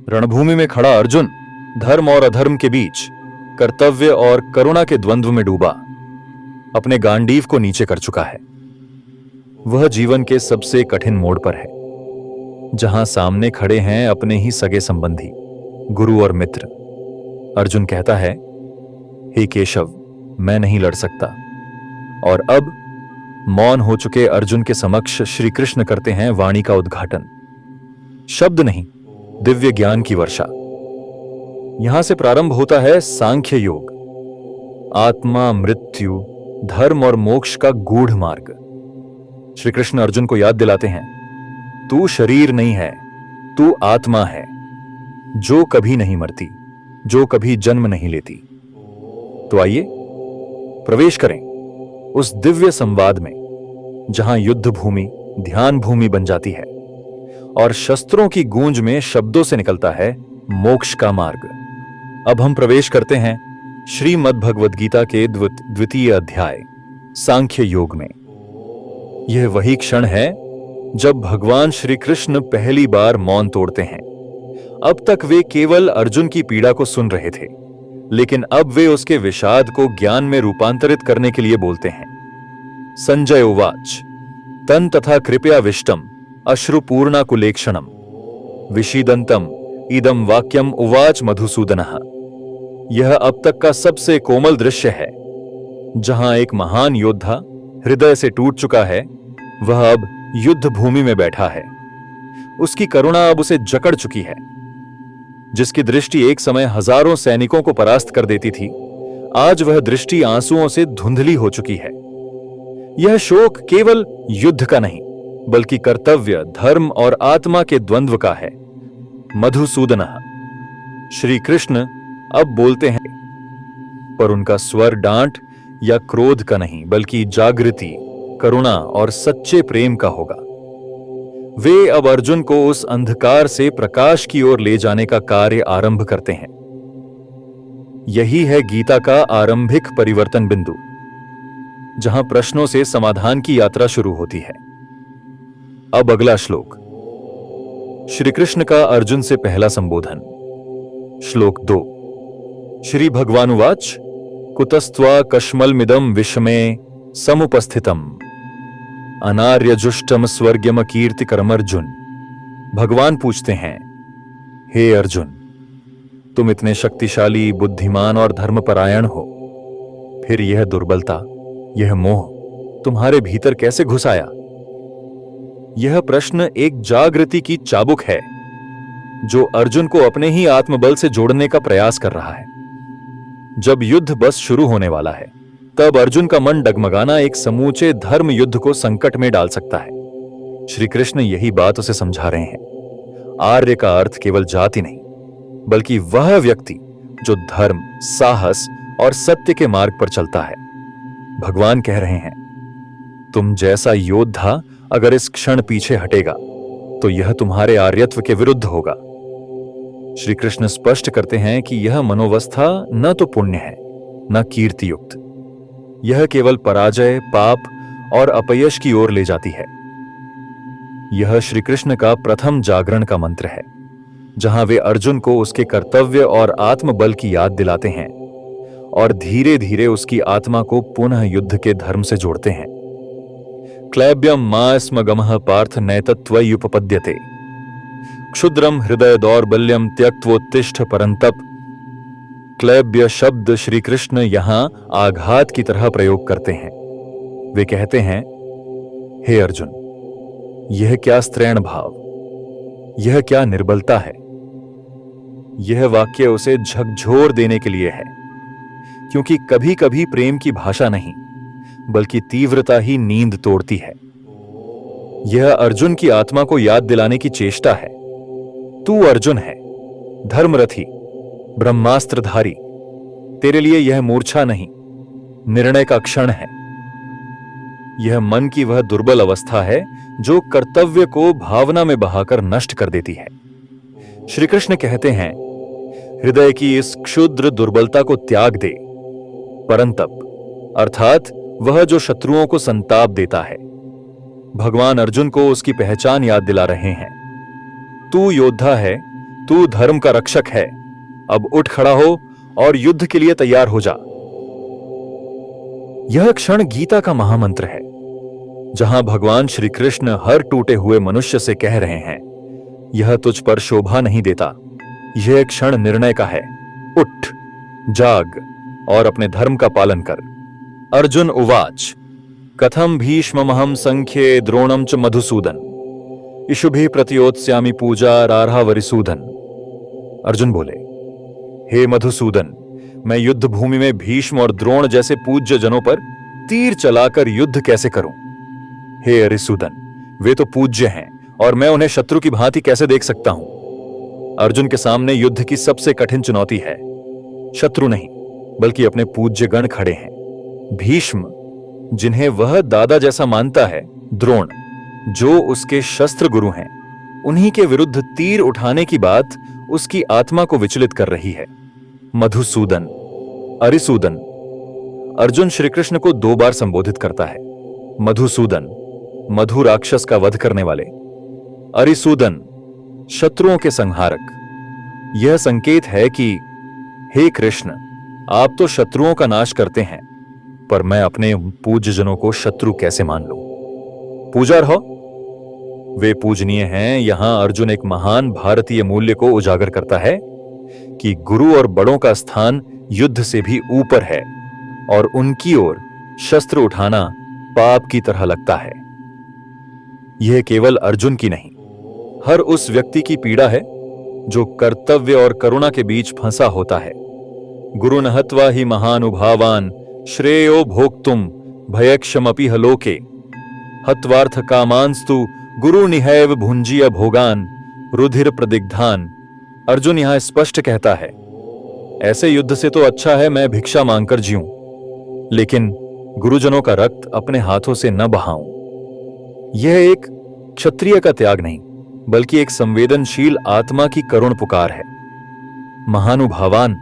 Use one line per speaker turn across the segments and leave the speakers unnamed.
रणभूमि में खड़ा अर्जुन धर्म और अधर्म के बीच कर्तव्य और करुणा के द्वंद्व में डूबा अपने गांडीव को नीचे कर चुका है। वह जीवन के सबसे कठिन मोड़ पर है, जहां सामने खड़े हैं अपने ही सगे संबंधी, गुरु और मित्र। अर्जुन कहता है, हे केशव, मैं नहीं लड़ सकता। और अब मौन हो चुके अर्जुन के समक्ष श्री कृष्ण करते हैं वाणी का उद्घाटन। शब्द नहीं, दिव्य ज्ञान की वर्षा। यहां से प्रारंभ होता है सांख्य योग, आत्मा, मृत्यु, धर्म और मोक्ष का गूढ़ मार्ग। श्री कृष्ण अर्जुन को याद दिलाते हैं, तू शरीर नहीं है, तू आत्मा है, जो कभी नहीं मरती, जो कभी जन्म नहीं लेती। तो आइए प्रवेश करें उस दिव्य संवाद में, जहां युद्ध भूमि ध्यान भूमि बन जाती है और शस्त्रों की गूंज में शब्दों से निकलता है मोक्ष का मार्ग। अब हम प्रवेश करते हैं श्रीमद् भगवद गीता के द्वितीय अध्याय सांख्य योग में। यह वही क्षण है जब भगवान श्री कृष्ण पहली बार मौन तोड़ते हैं। अब तक वे केवल अर्जुन की पीड़ा को सुन रहे थे, लेकिन अब वे उसके विषाद को ज्ञान में रूपांतरित करने के लिए बोलते हैं। संजय उवाच तन तथा कृपया विष्टम अश्रुपूर्णा कुलेक्षणम विषीदंतम इदम वाक्यम उवाच मधुसूदनः। यह अब तक का सबसे कोमल दृश्य है, जहां एक महान योद्धा हृदय से टूट चुका है, वह अब युद्ध भूमि में बैठा है। उसकी करुणा अब उसे जकड़ चुकी है। जिसकी दृष्टि एक समय हजारों सैनिकों को परास्त कर देती थी, आज वह दृष्टि आंसुओं से धुंधली हो चुकी है। यह शोक केवल युद्ध का नहीं, बल्कि कर्तव्य, धर्म और आत्मा के द्वंद्व का है। मधुसूदनः। श्री कृष्ण अब बोलते हैं, पर उनका स्वर डांट या क्रोध का नहीं, बल्कि जागृति, करुणा और सच्चे प्रेम का होगा। वे अब अर्जुन को उस अंधकार से प्रकाश की ओर ले जाने का कार्य आरंभ करते हैं। यही है गीता का आरंभिक परिवर्तन बिंदु, जहां प्रश्नों से समाधान की यात्रा शुरू होती है। अब अगला श्लोक, श्री कृष्ण का अर्जुन से पहला संबोधन। श्लोक 2। श्री भगवानुवाच कुतस्त्वा कश्मलमिदं विषमे समुपस्थितम् अनार्यजुष्टम स्वर्ग्यम कीर्तिकरम। अर्जुन। भगवान पूछते हैं, हे अर्जुन, तुम इतने शक्तिशाली, बुद्धिमान और धर्मपरायण हो, फिर यह दुर्बलता, यह मोह तुम्हारे भीतर कैसे घुस आया? यह प्रश्न एक जागृति की चाबुक है, जो अर्जुन को अपने ही आत्मबल से जोड़ने का प्रयास कर रहा है। जब युद्ध बस शुरू होने वाला है, तब अर्जुन का मन डगमगाना एक समूचे धर्म युद्ध को संकट में डाल सकता है। श्री कृष्ण यही बात उसे समझा रहे हैं। आर्य का अर्थ केवल जाति नहीं, बल्कि वह व्यक्ति जो धर्म, साहस और सत्य के मार्ग पर चलता है। भगवान कह रहे हैं, तुम जैसा योद्धा अगर इस क्षण पीछे हटेगा, तो यह तुम्हारे आर्यत्व के विरुद्ध होगा। श्री कृष्ण स्पष्ट करते हैं कि यह मनोवस्था न तो पुण्य है, न कीर्ति युक्त। यह केवल पराजय, पाप और अपयश की ओर ले जाती है। यह श्री कृष्ण का प्रथम जागरण का मंत्र है, जहां वे अर्जुन को उसके कर्तव्य और आत्मबल की याद दिलाते हैं और धीरे धीरे उसकी आत्मा को पुनः युद्ध के धर्म से जोड़ते हैं। क्लैब्यम मा स्म गमः पार्थ नैतत्वयुपपद्यते क्षुद्रम हृदय दौर्बल्यम त्यक्त्वोत्तिष्ठ परंतप। क्लैब्य शब्द श्री कृष्ण यहां आघात की तरह प्रयोग करते हैं। वे कहते हैं, हे अर्जुन, यह क्या स्त्रैण भाव, यह क्या निर्बलता है। यह वाक्य उसे झकझोर देने के लिए है, क्योंकि कभी कभी प्रेम की भाषा नहीं, बल्कि तीव्रता ही नींद तोड़ती है। यह अर्जुन की आत्मा को याद दिलाने की चेष्टा है। तू अर्जुन है, धर्मरथी, ब्रह्मास्त्रधारी। तेरे लिए यह मूर्छा नहीं, निर्णय का क्षण है। यह मन की वह दुर्बल अवस्था है जो कर्तव्य को भावना में बहाकर नष्ट कर देती है। श्री कृष्ण कहते हैं, हृदय की इस क्षुद्र दुर्बलता को त्याग दे। परंतप अर्थात वह जो शत्रुओं को संताप देता है। भगवान अर्जुन को उसकी पहचान याद दिला रहे हैं। तू योद्धा है, तू धर्म का रक्षक है, अब उठ खड़ा हो और युद्ध के लिए तैयार हो जा। यह क्षण गीता का महामंत्र है, जहां भगवान श्री कृष्ण हर टूटे हुए मनुष्य से कह रहे हैं, यह तुझ पर शोभा नहीं देता। यह क्षण निर्णय का है। उठ, जाग और अपने धर्म का पालन कर। अर्जुन उवाच कथम भीष्ममहं संख्ये द्रोणं च मधुसूदन इषुभिः प्रतियोत्स्यामि पूजा रारहा वरिसूदन। अर्जुन बोले, हे मधुसूदन, मैं युद्ध भूमि में भीष्म और द्रोण जैसे पूज्य जनों पर तीर चलाकर युद्ध कैसे करूं? हे अरिसूदन, वे तो पूज्य हैं और मैं उन्हें शत्रु की भांति कैसे देख सकता हूं? अर्जुन के सामने युद्ध की सबसे कठिन चुनौती है। शत्रु नहीं, बल्कि अपने पूज्य गण खड़े हैं। भीष्म, जिन्हें वह दादा जैसा मानता है, द्रोण, जो उसके शस्त्र गुरु हैं, उन्हीं के विरुद्ध तीर उठाने की बात उसकी आत्मा को विचलित कर रही है। मधुसूदन, अरिसूदन। अर्जुन श्री कृष्ण को 2 बार संबोधित करता है। मधुसूदन, मधु राक्षस का वध करने वाले। अरिसूदन, शत्रुओं के संहारक। यह संकेत है कि हे कृष्ण, आप तो शत्रुओं का नाश करते हैं, पर मैं अपने पूज्य जनों को शत्रु कैसे मान लूं? पूजा रहो, वे पूजनीय हैं। यहां अर्जुन एक महान भारतीय मूल्य को उजागर करता है कि गुरु और बड़ों का स्थान युद्ध से भी ऊपर है और उनकी ओर शस्त्र उठाना पाप की तरह लगता है। यह केवल अर्जुन की नहीं, हर उस व्यक्ति की पीड़ा है जो कर्तव्य और करुणा के बीच फंसा होता है। गुरु न हत्वा ही महानुभावान श्रेयो भोक्तुम भयक्षमपि हलोके हत्वार्थ कामांस्तु गुरु निहैव भुंजीय भोगान रुधिर प्रदिग्धान। अर्जुन यहां स्पष्ट कहता है, ऐसे युद्ध से तो अच्छा है मैं भिक्षा मांगकर जीऊं, लेकिन गुरुजनों का रक्त अपने हाथों से न बहाऊं। यह एक क्षत्रिय का त्याग नहीं, बल्कि एक संवेदनशील आत्मा की करुण पुकार है। महानुभावान,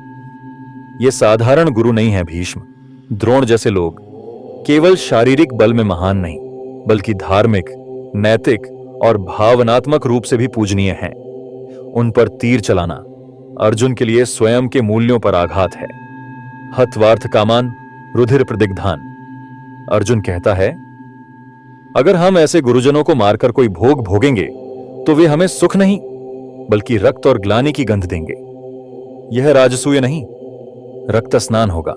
ये साधारण गुरु नहीं है। भीष्म, द्रोण जैसे लोग केवल शारीरिक बल में महान नहीं, बल्कि धार्मिक, नैतिक और भावनात्मक रूप से भी पूजनीय हैं। उन पर तीर चलाना अर्जुन के लिए स्वयं के मूल्यों पर आघात है। हत्वार्थ कामान रुधिर प्रदिग्धान। अर्जुन कहता है, अगर हम ऐसे गुरुजनों को मारकर कोई भोग भोगेंगे तो वे हमें सुख नहीं, बल्कि रक्त और ग्लानि की गंध देंगे। यह राजसूय नहीं, रक्त स्नान होगा।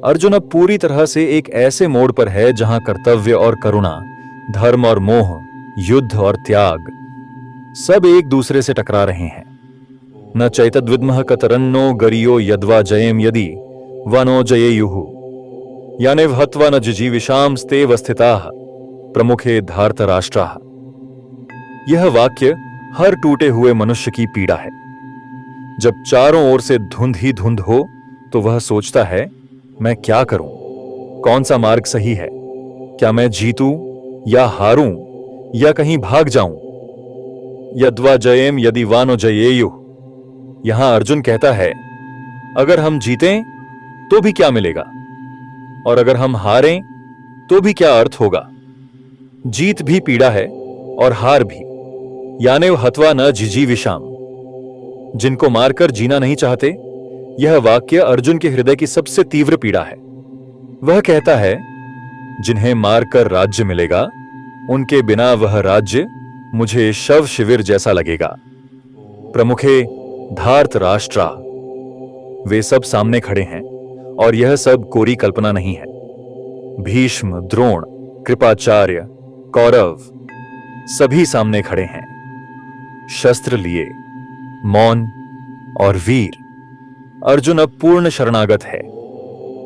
अर्जुन अब पूरी तरह से एक ऐसे मोड़ पर है जहां कर्तव्य और करुणा, धर्म और मोह, युद्ध और त्याग सब एक दूसरे से टकरा रहे हैं। न चैतद्विद्मः कतरन्नो गरियो यद्वा जयेम यदि वनो जयेयुः यानेव हत्वा न जिजीविषाम स्तेव स्थिताः प्रमुखे धार्तराष्ट्राः। यह वाक्य हर टूटे हुए मनुष्य की पीड़ा है। जब चारों ओर से धुंध ही धुंध हो तो वह सोचता है, मैं क्या करूं? कौन सा मार्ग सही है? क्या मैं जीतूं या हारूं या कहीं भाग जाऊं? यद्वा जयेम यदि वानो जयेयुः। यहां अर्जुन कहता है, अगर हम जीतें तो भी क्या मिलेगा, और अगर हम हारें तो भी क्या अर्थ होगा? जीत भी पीड़ा है और हार भी। यानेव हत्वा न जिजीविषाम, जिनको मारकर जीना नहीं चाहते। यह वाक्य अर्जुन के हृदय की सबसे तीव्र पीड़ा है। वह कहता है, जिन्हें मारकर राज्य मिलेगा, उनके बिना वह राज्य मुझे शव शिविर जैसा लगेगा। प्रमुखे धार्त राष्ट्रा, वे सब सामने खड़े हैं और यह सब कोरी कल्पना नहीं है। भीष्म, द्रोण, कृपाचार्य, कौरव सभी सामने खड़े हैं, शस्त्र लिए, मौन और वीर। अर्जुन अब पूर्ण शरणागत है।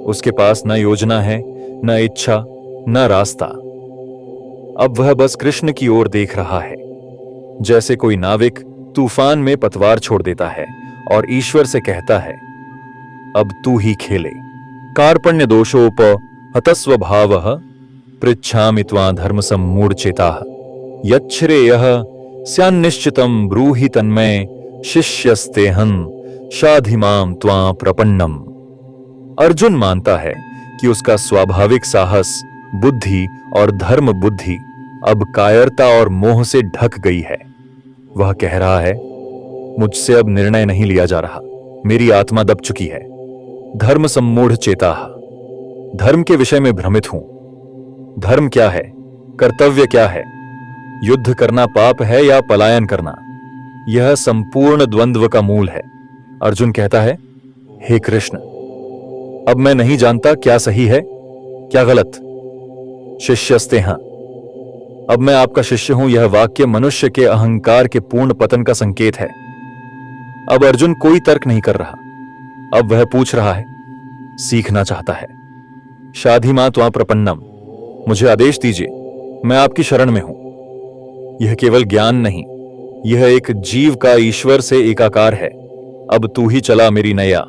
उसके पास न योजना है, न इच्छा, न रास्ता। अब वह बस कृष्ण की ओर देख रहा है, जैसे कोई नाविक तूफान में पतवार छोड़ देता है और ईश्वर से कहता है, अब तू ही खेले। कार्पण्य दोषोप हतस्व भावः पृच्छामि त्वां धर्म सम्मूढ़चेताः यच्छ्रेयः स्यान्निश्चितं ब्रूहि तन्मय शिष्यस्तेहं शाधिमां त्वां प्रपन्नम। अर्जुन मानता है कि उसका स्वाभाविक साहस, बुद्धि और धर्म बुद्धि अब कायरता और मोह से ढक गई है। वह कह रहा है, मुझसे अब निर्णय नहीं लिया जा रहा। मेरी आत्मा दब चुकी है। धर्म सम्मूढ़ चेता, धर्म के विषय में भ्रमित हूं। धर्म क्या है, कर्तव्य क्या है, युद्ध करना पाप है या पलायन करना, यह संपूर्ण द्वंद्व का मूल है। अर्जुन कहता है, हे कृष्ण, अब मैं नहीं जानता क्या सही है क्या गलत। शिष्यस्ते हाँ, अब मैं आपका शिष्य हूं। यह वाक्य मनुष्य के अहंकार के पूर्ण पतन का संकेत है। अब अर्जुन कोई तर्क नहीं कर रहा। अब वह पूछ रहा है, सीखना चाहता है। शाधि मां त्वां प्रपन्नम, मुझे आदेश दीजिए, मैं आपकी शरण में हूं। यह केवल ज्ञान नहीं, यह एक जीव का ईश्वर से एकाकार है। अब तू ही चला मेरी नैया।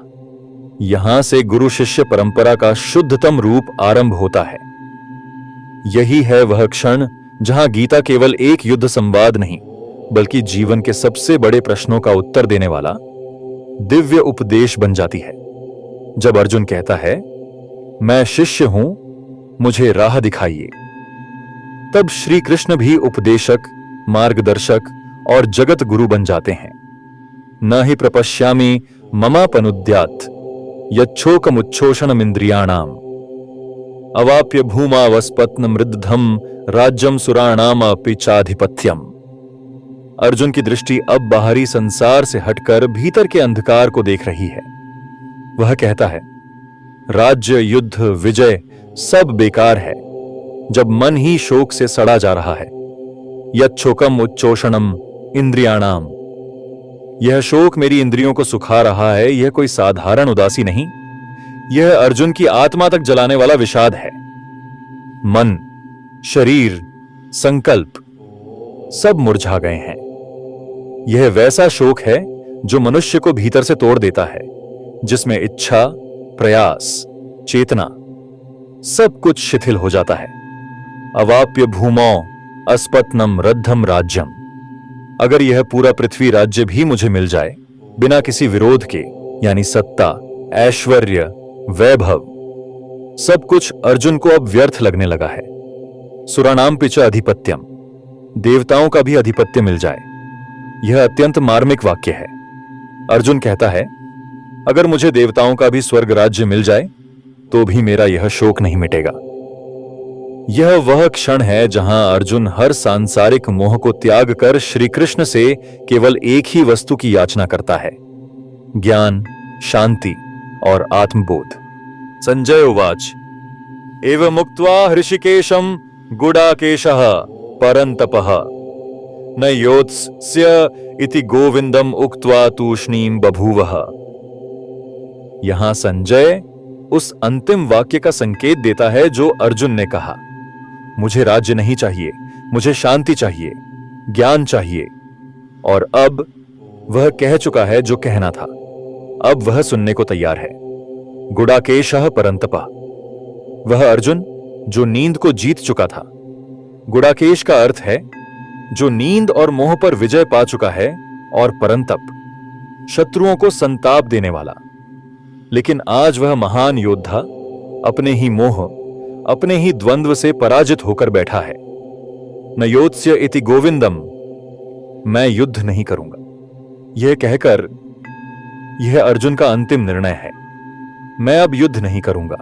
यहां से गुरु शिष्य परंपरा का शुद्धतम रूप आरंभ होता है। यही है वह क्षण जहां गीता केवल एक युद्ध संवाद नहीं, बल्कि जीवन के सबसे बड़े प्रश्नों का उत्तर देने वाला दिव्य उपदेश बन जाती है। जब अर्जुन कहता है, मैं शिष्य हूं, मुझे राह दिखाइए, तब श्री कृष्ण भी उपदेशक, मार्गदर्शक और जगत गुरु बन जाते हैं। न ही प्रपश्यामि ममापनुद्यात् यच्छोकमुच्छोषणमिन्द्रियाणाम् अवाप्य भूमा वस्पत्न मृद्धम राज्यम सुराणामपि चाधिपत्यम। अर्जुन की दृष्टि अब बाहरी संसार से हटकर भीतर के अंधकार को देख रही है। वह कहता है, राज्य, युद्ध, विजय सब बेकार है जब मन ही शोक से सड़ा जा रहा है। यच्छोकम उच्चोषणम इंद्रियाणाम, यह शोक मेरी इंद्रियों को सुखा रहा है। यह कोई साधारण उदासी नहीं, यह अर्जुन की आत्मा तक जलाने वाला विषाद है। मन, शरीर, संकल्प सब मुरझा गए हैं। यह वैसा शोक है जो मनुष्य को भीतर से तोड़ देता है, जिसमें इच्छा, प्रयास, चेतना सब कुछ शिथिल हो जाता है। अवाप्य भूमौ अस्पत्नम रद्धम राज्यम, अगर यह पूरा पृथ्वी राज्य भी मुझे मिल जाए बिना किसी विरोध के, यानी सत्ता, ऐश्वर्य, वैभव, सब कुछ अर्जुन को अब व्यर्थ लगने लगा है। सुराणाम पिच अधिपत्यम, देवताओं का भी अधिपत्य मिल जाए। यह अत्यंत मार्मिक वाक्य है। अर्जुन कहता है, अगर मुझे देवताओं का भी स्वर्ग राज्य मिल जाए तो भी मेरा यह शोक नहीं मिटेगा। यह वह क्षण है जहां अर्जुन हर सांसारिक मोह को त्याग कर श्री कृष्ण से केवल एक ही वस्तु की याचना करता है, ज्ञान, शांति और आत्मबोध। संजय उवाच, एवं मुक्त्वा हृषिकेशम गुडाकेशः परन्तपः न योत्स्य इति गोविंदम उक्त्वा तूष्णीम बभूवः। यहां संजय उस अंतिम वाक्य का संकेत देता है जो अर्जुन ने कहा, मुझे राज्य नहीं चाहिए, मुझे शांति चाहिए, ज्ञान चाहिए। और अब वह कह चुका है जो कहना था। अब वह सुनने को तैयार है। गुडाकेशः परन्तपः, वह अर्जुन जो नींद को जीत चुका था। गुडाकेश का अर्थ है जो नींद और मोह पर विजय पा चुका है, और परंतप शत्रुओं को संताप देने वाला। लेकिन आज वह महान योद्धा अपने ही मोह, अपने ही द्वंद्व से पराजित होकर बैठा है। न योत्स्य इति गोविंदम, मैं युद्ध नहीं करूंगा। यह कहकर यह अर्जुन का अंतिम निर्णय है, मैं अब युद्ध नहीं करूंगा।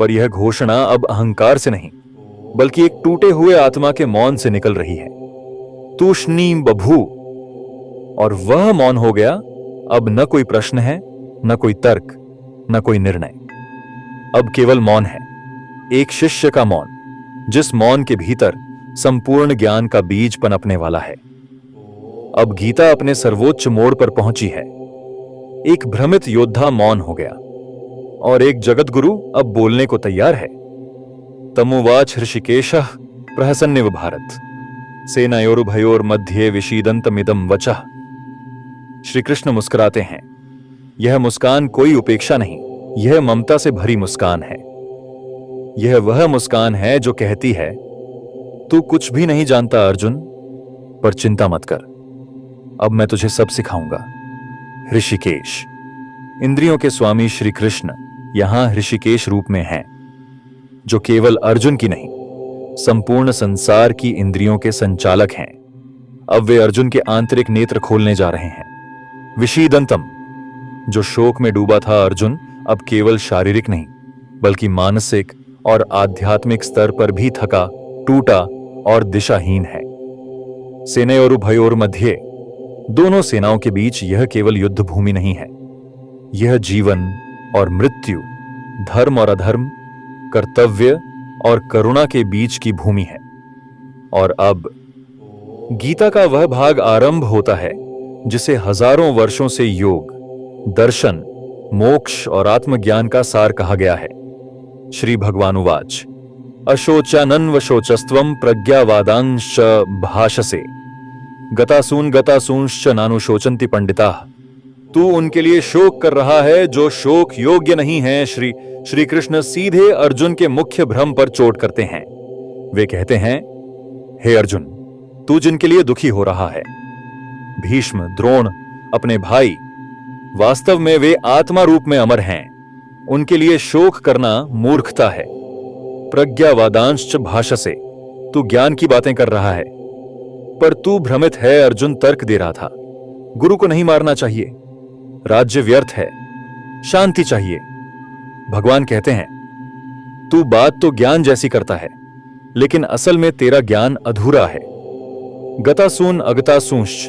पर यह घोषणा अब अहंकार से नहीं, बल्कि एक टूटे हुए आत्मा के मौन से निकल रही है। तूष्णीम बभू, और वह मौन हो गया। अब न कोई प्रश्न है, न कोई तर्क, न कोई निर्णय। अब केवल मौन है, एक शिष्य का मौन, जिस मौन के भीतर संपूर्ण ज्ञान का बीज पनपने वाला है। अब गीता अपने सर्वोच्च मोड़ पर पहुंची है। एक भ्रमित योद्धा मौन हो गया और एक जगत गुरु अब बोलने को तैयार है। तमुवाच हृषिकेशः प्रहसन्निव भारत सेनयोरुभयोर्मध्ये विषीदन्तमिदं वचः। श्री कृष्ण मुस्कुराते हैं। यह मुस्कान कोई उपेक्षा नहीं, यह ममता से भरी मुस्कान है। यह वह मुस्कान है जो कहती है, तू कुछ भी नहीं जानता अर्जुन, पर चिंता मत कर, अब मैं तुझे सब सिखाऊंगा। ऋषिकेश, इंद्रियों के स्वामी श्री कृष्ण यहां ऋषिकेश रूप में हैं, जो केवल अर्जुन की नहीं, संपूर्ण संसार की इंद्रियों के संचालक हैं। अब वे अर्जुन के आंतरिक नेत्र खोलने जा रहे हैं। विषीदंतम। जो शोक में डूबा था अर्जुन अब केवल शारीरिक नहीं बल्कि मानसिक और आध्यात्मिक स्तर पर भी थका, टूटा और दिशाहीन है। सेनयोरुभयोर मध्ये, दोनों सेनाओं के बीच यह केवल युद्ध भूमि नहीं है, यह जीवन और मृत्यु, धर्म और अधर्म, कर्तव्य और करुणा के बीच की भूमि है। और अब गीता का वह भाग आरंभ होता है जिसे हजारों वर्षों से योग, दर्शन, मोक्ष और आत्मज्ञान का सार कहा गया है। श्री भगवानुवाच अशोचानन्वशोचस्त्वं प्रज्ञावादांश्च भाषसे गतासूंश्च नानुशोचन्ति पंडिताः। तू उनके लिए शोक कर रहा है जो शोक योग्य नहीं है। श्री कृष्ण सीधे अर्जुन के मुख्य भ्रम पर चोट करते हैं। वे कहते हैं, हे अर्जुन, तू जिनके लिए दुखी हो रहा है, भीष्म, द्रोण, अपने भाई, वास्तव में वे आत्मा रूप में अमर हैं। उनके लिए शोक करना मूर्खता है। प्रज्ञावादांश्च भाषसे, तू ज्ञान की बातें कर रहा है पर तू भ्रमित है। अर्जुन तर्क दे रहा था, गुरु को नहीं मारना चाहिए, राज्य व्यर्थ है, शांति चाहिए। भगवान कहते हैं, तू बात तो ज्ञान जैसी करता है लेकिन असल में तेरा ज्ञान अधूरा है। गतासून अगतासूंश्च,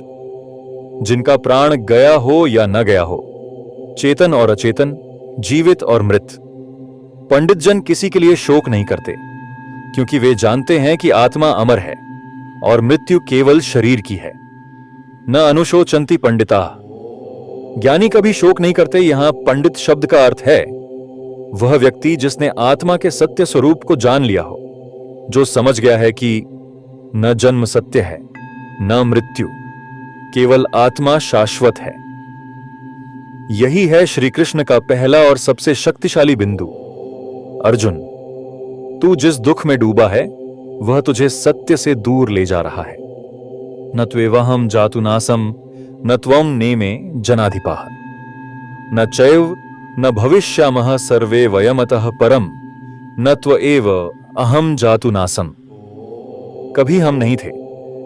जिनका प्राण गया हो या न गया हो, चेतन और अचेतन, जीवित और मृत। पंडित जन किसी के लिए शोक नहीं करते क्योंकि वे जानते हैं कि आत्मा अमर है और मृत्यु केवल शरीर की है। न अनुशोचन्ति पंडिता, ज्ञानी कभी शोक नहीं करते। यहां पंडित शब्द का अर्थ है वह व्यक्ति जिसने आत्मा के सत्य स्वरूप को जान लिया हो, जो समझ गया है कि न जन्म सत्य है न मृत्यु, केवल आत्मा शाश्वत है। यही है श्री कृष्ण का पहला और सबसे शक्तिशाली बिंदु। अर्जुन, तू जिस दुख में डूबा है वह तुझे सत्य से दूर ले जा रहा है। न त्वेवहम जातु नासम न त्वं नेमे जनाधिपाः न चैव न भविष्यामः सर्वे वयमतः परम न त्वएव अहम जातु नासम। कभी हम नहीं थे,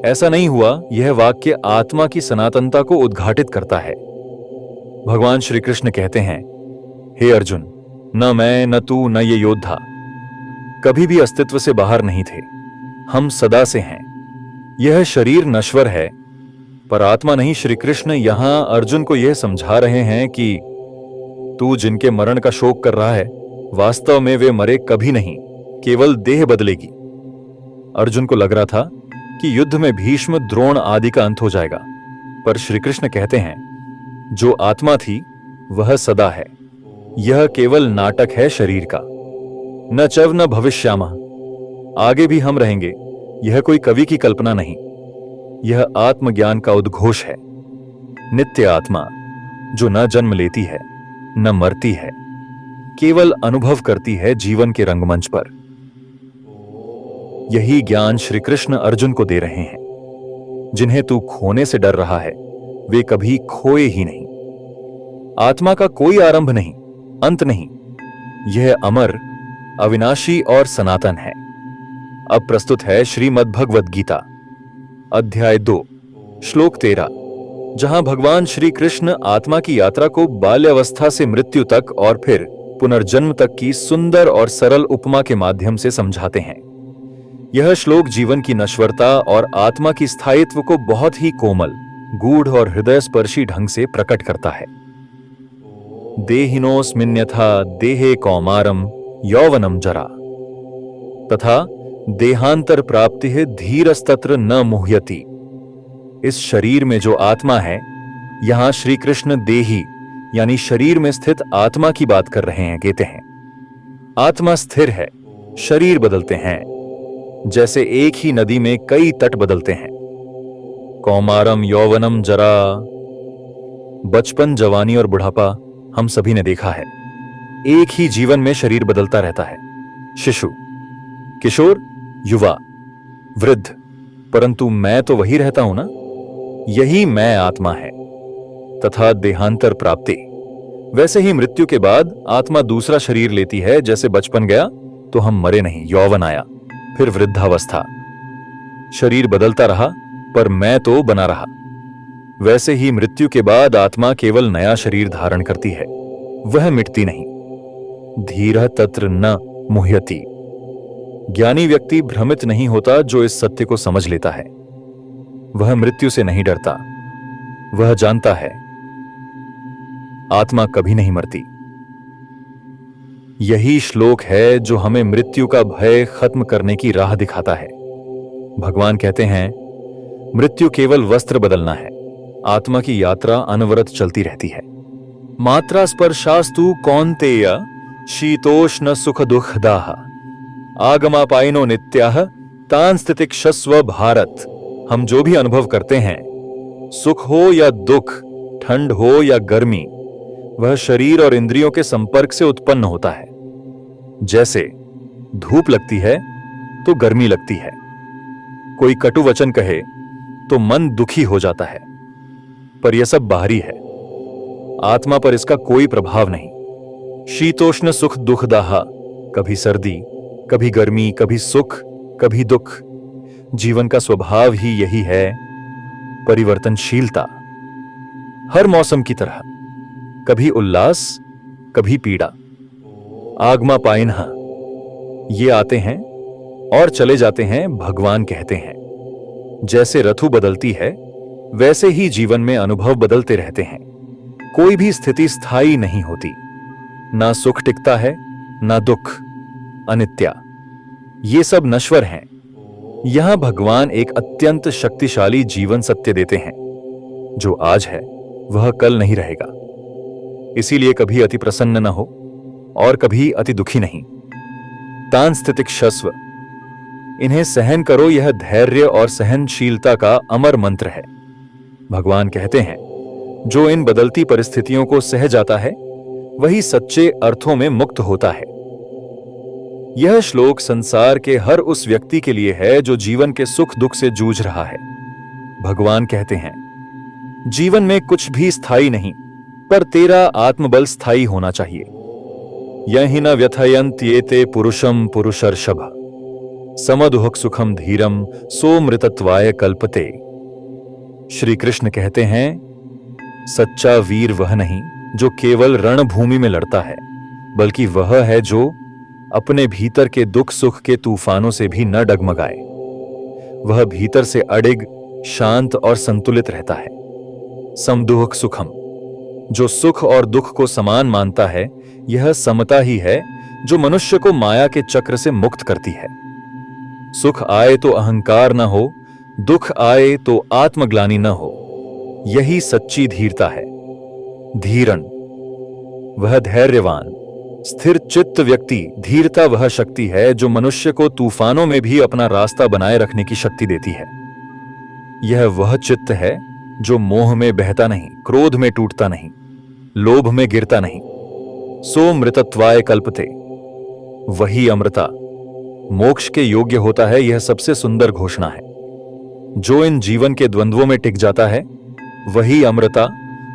ऐसा नहीं हुआ। यह वाक्य आत्मा की सनातनता को उद्घाटित करता है। भगवान श्री कृष्ण कहते हैं, हे अर्जुन, न मैं, न तू, न ये योद्धा कभी भी अस्तित्व से बाहर नहीं थे। हम सदा से हैं। यह शरीर नश्वर है पर आत्मा नहीं। श्री कृष्ण यहां अर्जुन को यह समझा रहे हैं कि तू जिनके मरण का शोक कर रहा है वास्तव में वे मरे कभी नहीं, केवल देह बदलेगी। अर्जुन को लग रहा था कि युद्ध में भीष्म, द्रोण आदि का अंत हो जाएगा, पर श्री कृष्ण कहते हैं, जो आत्मा थी वह सदा है। यह केवल नाटक है शरीर का। न चव न भविष्यामः, आगे भी हम रहेंगे। यह कोई कवि की कल्पना नहीं, यह आत्मज्ञान का उद्घोष है। नित्य आत्मा जो न जन्म लेती है न मरती है, केवल अनुभव करती है जीवन के रंगमंच पर। यही ज्ञान श्री कृष्ण अर्जुन को दे रहे हैं। जिन्हें तू खोने से डर रहा है वे कभी खोए ही नहीं। आत्मा का कोई आरंभ नहीं, अंत नहीं। यह अमर, अविनाशी और सनातन है। अब प्रस्तुत है श्रीमद् भगवद गीता अध्याय 2 श्लोक 13, जहां भगवान श्री कृष्ण आत्मा की यात्रा को बाल्यावस्था से मृत्यु तक और फिर पुनर्जन्म तक की सुंदर और सरल उपमा के माध्यम से समझाते हैं। यह श्लोक जीवन की नश्वरता और आत्मा की स्थायित्व को बहुत ही कोमल, गूढ़ और हृदयस्पर्शी ढंग से प्रकट करता है। देहिनोऽस्मिन्यथा देहे कौमारम यौवनम जरा तथा देहांतर प्राप्ति धीरस्तत्र न मुह्यति। इस शरीर में जो आत्मा है, यहां श्री कृष्ण देही यानी शरीर में स्थित आत्मा की बात कर रहे हैं। कहते हैं, आत्मा स्थिर है, शरीर बदलते हैं, जैसे एक ही नदी में कई तट बदलते हैं। कौमारम यौवनम जरा, बचपन, जवानी और बुढ़ापा हम सभी ने देखा है। एक ही जीवन में शरीर बदलता रहता है। शिशु, किशोर, युवा, वृद्ध, परंतु मैं तो वही रहता हूं ना। यही मैं आत्मा है। तथा देहांतर प्राप्ति, वैसे ही मृत्यु के बाद आत्मा दूसरा शरीर लेती है। जैसे बचपन गया तो हम मरे नहीं, यौवन आया, फिर वृद्धावस्था, शरीर बदलता रहा, पर मैं तो बना रहा। वैसे ही मृत्यु के बाद आत्मा केवल नया शरीर धारण करती है, वह मिटती नहीं। धीरः तत्र न मुह्यति। ज्ञानी व्यक्ति भ्रमित नहीं होता जो इस सत्य को समझ लेता है। वह मृत्यु से नहीं डरता। वह जानता है आत्मा कभी नहीं मरती। यही श्लोक है जो हमें मृत्यु का भय खत्म करने की राह दिखाता है। भगवान कहते हैं मृत्यु केवल वस्त्र बदलना है, आत्मा की यात्रा अनवरत चलती रहती है। मात्रा स्पर्शास्तु कौन्तेय शीतोष्ण सुख दुःखदाः आगमापायिनो नित्याः तान् स्थितिक्षस्व भारत। हम जो भी अनुभव करते हैं, सुख हो या दुख, ठंड हो या गर्मी, वह शरीर और इंद्रियों के संपर्क से उत्पन्न होता है। जैसे धूप लगती है तो गर्मी लगती है। कोई कटु वचन कहे तो मन दुखी हो जाता है, पर यह सब बाहरी है। आत्मा पर इसका कोई प्रभाव नहीं। शीतोष्ण सुख दुःखदाः, कभी सर्दी, कभी गर्मी, कभी सुख, कभी दुख। जीवन का स्वभाव ही यही है, परिवर्तनशीलता। हर मौसम की तरह, कभी उल्लास, कभी पीड़ा। आगमापायिनः, ये आते हैं और चले जाते हैं, भगवान कहते हैं। जैसे ऋतु बदलती है, वैसे ही जीवन में अनुभव बदलते रहते हैं। कोई भी स्थिति स्थायी नहीं होती। ना सुख टिकता है, ना दुख, अनित्य। ये सब नश्वर हैं। यहां भगवान एक अत्यंत शक्तिशाली जीवन सत्य देते हैं। जो आज है वह कल नहीं रहेगा। इसीलिए कभी अति प्रसन्न न हो और कभी अति दुखी नहीं। तान् स्थितिक्षस्व, इन्हें सहन करो। यह धैर्य और सहनशीलता का अमर मंत्र है। भगवान कहते हैं जो इन बदलती परिस्थितियों को सह जाता है, वही सच्चे अर्थों में मुक्त होता है। यह श्लोक संसार के हर उस व्यक्ति के लिए है जो जीवन के सुख दुख से जूझ रहा है। भगवान कहते हैं जीवन में कुछ भी स्थायी नहीं, पर तेरा आत्मबल स्थायी होना चाहिए। यहि न व्यथयन्त्येते पुरुषम पुरुषर्षभ समदुःख सुखम धीरम सोमृतत्वाय कल्पते। श्री कृष्ण कहते हैं सच्चा वीर वह नहीं जो केवल रणभूमि में लड़ता है, बल्कि वह है जो अपने भीतर के दुख सुख के तूफानों से भी न डगमगाए। वह भीतर से अडिग, शांत और संतुलित रहता है। समदुःख सुखम, जो सुख और दुख को समान मानता है, यह समता ही है जो मनुष्य को माया के चक्र से मुक्त करती है। सुख आए तो अहंकार न हो, दुख आए तो आत्मग्लानि न हो। यही सच्ची धीरता है। धीरन, वह धैर्यवान स्थिर चित्त व्यक्ति। धीरता वह शक्ति है जो मनुष्य को तूफानों में भी अपना रास्ता बनाए रखने की शक्ति देती है। यह वह चित्त है जो मोह में बहता नहीं, क्रोध में टूटता नहीं, लोभ में गिरता नहीं। सोमृतत्वाय कल्पते, वही अमृता मोक्ष के योग्य होता है। यह सबसे सुंदर घोषणा है। जो इन जीवन के द्वंद्वों में टिक जाता है, वही अमृता,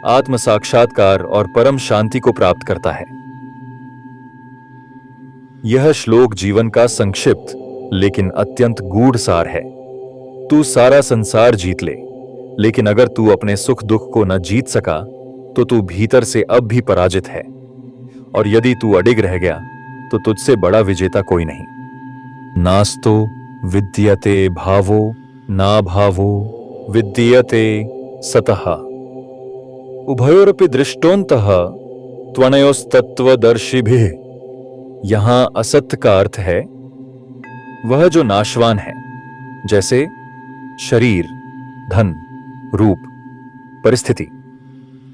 आत्म साक्षात्कार और परम शांति को प्राप्त करता है। यह श्लोक जीवन का संक्षिप्त लेकिन अत्यंत गूढ़ सार है। तू सारा संसार जीत ले, लेकिन अगर तू अपने सुख दुख को न जीत सका तो तू भीतर से अब भी पराजित है। और यदि तू अडिग रह गया तो तुझसे बड़ा विजेता कोई नहीं। नास्तो विद्यते भावो ना भावो विद्यते सतः उभयोरपि दृष्टोन्तः त्वनयोस्तत्वदर्शिभिः। यहां असत्य का अर्थ है वह जो नाशवान है, जैसे शरीर, धन, रूप, परिस्थिति।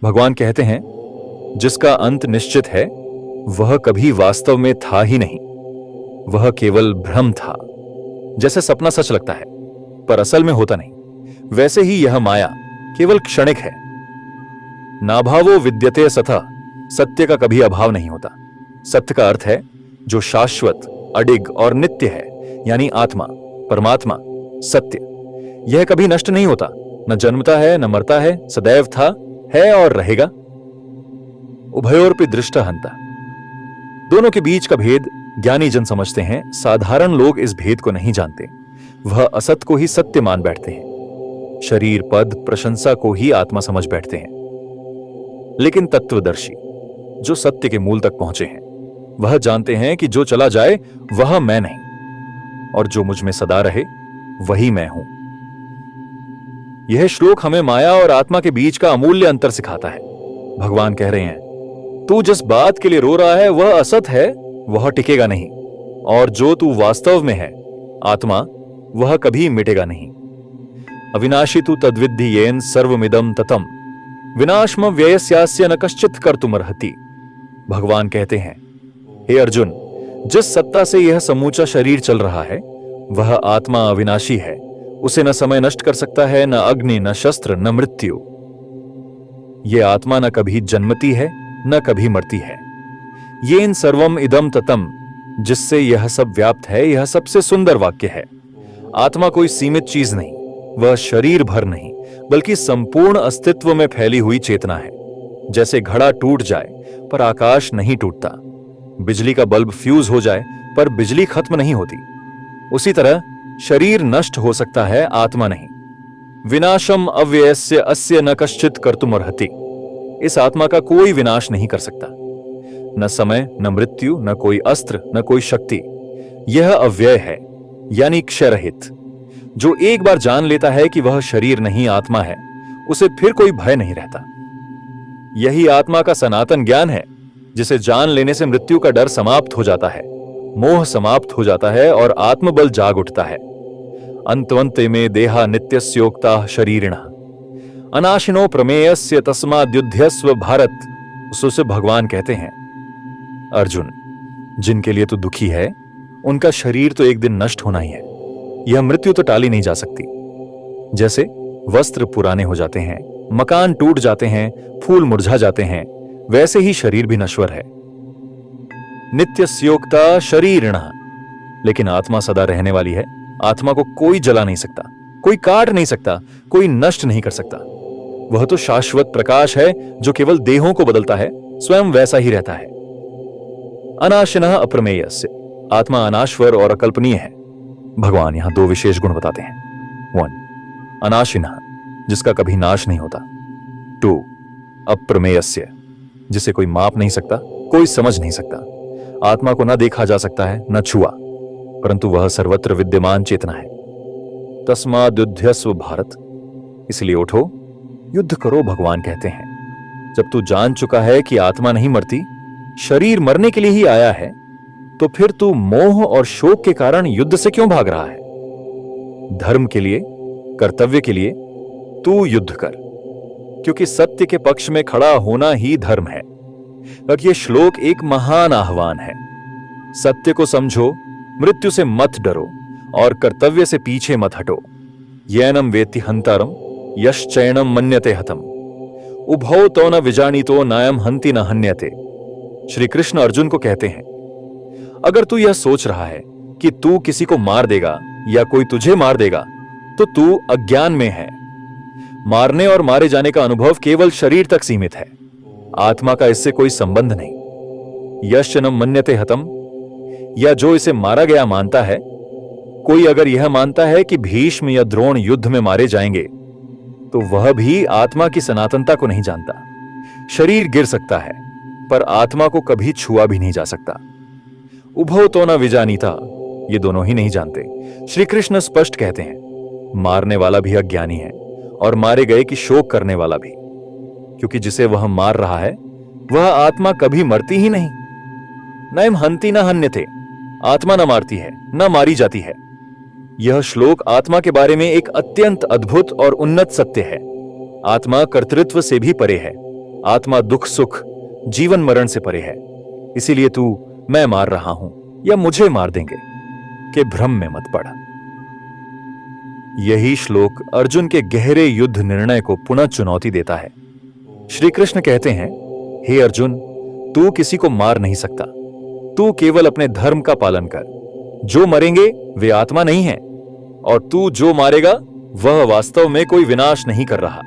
भगवान कहते हैं जिसका अंत निश्चित है वह कभी वास्तव में था ही नहीं, वह केवल भ्रम था। जैसे सपना सच लगता है पर असल में होता नहीं, वैसे ही यह माया केवल क्षणिक है। नाभावो विद्यते सतः, सत्य का कभी अभाव नहीं होता। सत्य का अर्थ है जो शाश्वत, अडिग और नित्य है, यानी आत्मा, परमात्मा, सत्य। यह कभी नष्ट नहीं होता, न जन्मता है न मरता है, सदैव था, है और रहेगा। उभयोरपि दृष्टहंता, दोनों के बीच का भेद ज्ञानी जन समझते हैं, साधारण लोग इस भेद को नहीं जानते। वह असत को ही सत्य मान बैठते हैं। शरीर, पद, प्रशंसा को ही आत्मा समझ बैठते हैं। लेकिन तत्वदर्शी जो सत्य के मूल तक पहुंचे हैं, वह जानते हैं कि जो चला जाए वह मैं नहीं, और जो मुझ में सदा रहे वही मैं हूं। यह श्लोक हमें माया और आत्मा के बीच का अमूल्य अंतर सिखाता है। भगवान कह रहे हैं, तू जिस बात के लिए रो रहा है वह असत है, वह टिकेगा नहीं, और जो तू वास्तव में है, आत्मा, वह कभी मिटेगा नहीं। अविनाशी तु तद्विद्धि येन सर्वमिदं ततम विनाशम व्ययस्यास्य न कश्चित कर्तुमर्हति। भगवान कहते हैं, हे अर्जुन, जिस सत्ता से यह समूचा शरीर चल रहा है वह आत्मा अविनाशी है। उसे न समय नष्ट कर सकता है, न अग्नि, न शस्त्र, न मृत्यु। यह आत्मा न कभी जन्मती है न कभी मरती है। येन सर्वम इदम ततम, जिससे यह सब व्याप्त है, यह सबसे सुंदर वाक्य है। आत्मा कोई सीमित चीज नहीं, वह शरीर भर नहीं, बल्कि संपूर्ण अस्तित्व में फैली हुई चेतना है। जैसे घड़ा टूट जाए पर आकाश नहीं टूटता, बिजली का बल्ब फ्यूज हो जाए पर बिजली खत्म नहीं होती, उसी तरह शरीर नष्ट हो सकता है, आत्मा नहीं। विनाशम अव्ययस्य अस्य न कश्चित कर्तुमर्हति। इस आत्मा का कोई विनाश नहीं कर सकता, न समय, न मृत्यु, न कोई अस्त्र, न कोई शक्ति। यह अव्यय है, यानी क्षय रहित। जो एक बार जान लेता है कि वह शरीर नहीं आत्मा है, उसे फिर कोई भय नहीं रहता। यही आत्मा का सनातन ज्ञान है, जिसे जान लेने से मृत्यु का डर समाप्त हो जाता है, मोह समाप्त हो जाता है और आत्मबल जाग उठता है। अंतवंते में देहा नित्यस्योक्ता शरीरिणः अनाशिनो प्रमेयस्य तस्माद्युध्यस्व भारत। उससे भगवान कहते हैं, अर्जुन, जिनके लिए तू दुखी है उनका शरीर तो एक दिन नष्ट होना ही है। यह मृत्यु तो टाली नहीं जा सकती। जैसे वस्त्र पुराने हो जाते हैं, मकान टूट जाते हैं, फूल मुरझा जाते हैं, वैसे ही शरीर भी नश्वर है। नित्यस्योक्ता शरीरिणः, लेकिन आत्मा सदा रहने वाली है। आत्मा को कोई जला नहीं सकता, कोई काट नहीं सकता, कोई नष्ट नहीं कर सकता। वह तो शाश्वत प्रकाश है जो केवल देहों को बदलता है, स्वयं वैसा ही रहता है। अनाशिनः अप्रमेयस्य, आत्मा अनाश्वर और अकल्पनीय है। भगवान यहां दो विशेष गुण बताते हैं। 1. अनाशिनः, जिसका कभी नाश नहीं होता। 2. अप्रमेयस्य, जिसे कोई माप नहीं सकता, कोई समझ नहीं सकता। आत्मा को न देखा जा सकता है, न छुआ, परंतु वह सर्वत्र विद्यमान चेतना है। तस्माद्युध्यस्व भारत, इसलिए उठो, युद्ध करो। भगवान कहते हैं, जब तू जान चुका है कि आत्मा नहीं मरती, शरीर मरने के लिए ही आया है, तो फिर तू मोह और शोक के कारण युद्ध से क्यों भाग रहा है? धर्म के लिए, कर्तव्य के लिए तू युद्ध कर, क्योंकि सत्य के पक्ष में खड़ा होना ही धर्म है। और यह श्लोक एक महान आह्वान है। सत्य को समझो, मृत्यु से मत डरो और कर्तव्य से पीछे मत हटो। येनम वेत्ति हंतारम यश्चैनम मन्यते हतम उभौ तो न विजानीतो नायम हंति न हन्यते। श्री कृष्ण अर्जुन को कहते हैं, अगर तू यह सोच रहा है कि तू किसी को मार देगा या कोई तुझे मार देगा, तो तू अज्ञान में है। मारने और मारे जाने का अनुभव केवल शरीर तक सीमित है, आत्मा का इससे कोई संबंध नहीं। यश्चैनम मन्यते हतम, या जो इसे मारा गया मानता है। कोई अगर यह मानता है कि भीष्म या द्रोण युद्ध में मारे जाएंगे, तो वह भी आत्मा की सनातनता को नहीं जानता। शरीर गिर सकता है, पर आत्मा को कभी छुआ भी नहीं जा सकता। उभौ तो न विजानीता, ये दोनों ही नहीं जानते। श्री कृष्ण स्पष्ट कहते हैं, मारने वाला भी अज्ञानी है और मारे गए की शोक करने वाला भी, क्योंकि जिसे वह मार रहा है वह आत्मा कभी मरती ही नहीं। नयम हंति न हन्यते, आत्मा न मारती है न मारी जाती है। यह श्लोक आत्मा के बारे में एक अत्यंत अद्भुत और उन्नत सत्य है। आत्मा कर्तृत्व से भी परे है। आत्मा दुख सुख, जीवन मरण से परे है। इसीलिए तू मैं मार रहा हूं या मुझे मार देंगे के भ्रम में मत पड़। यही श्लोक अर्जुन के गहरे युद्ध निर्णय को पुनः चुनौती देता है। श्री कृष्ण कहते हैं, हे अर्जुन, तू किसी को मार नहीं सकता। तू केवल अपने धर्म का पालन कर। जो मरेंगे वे आत्मा नहीं है, और तू जो मारेगा वह वास्तव में कोई विनाश नहीं कर रहा।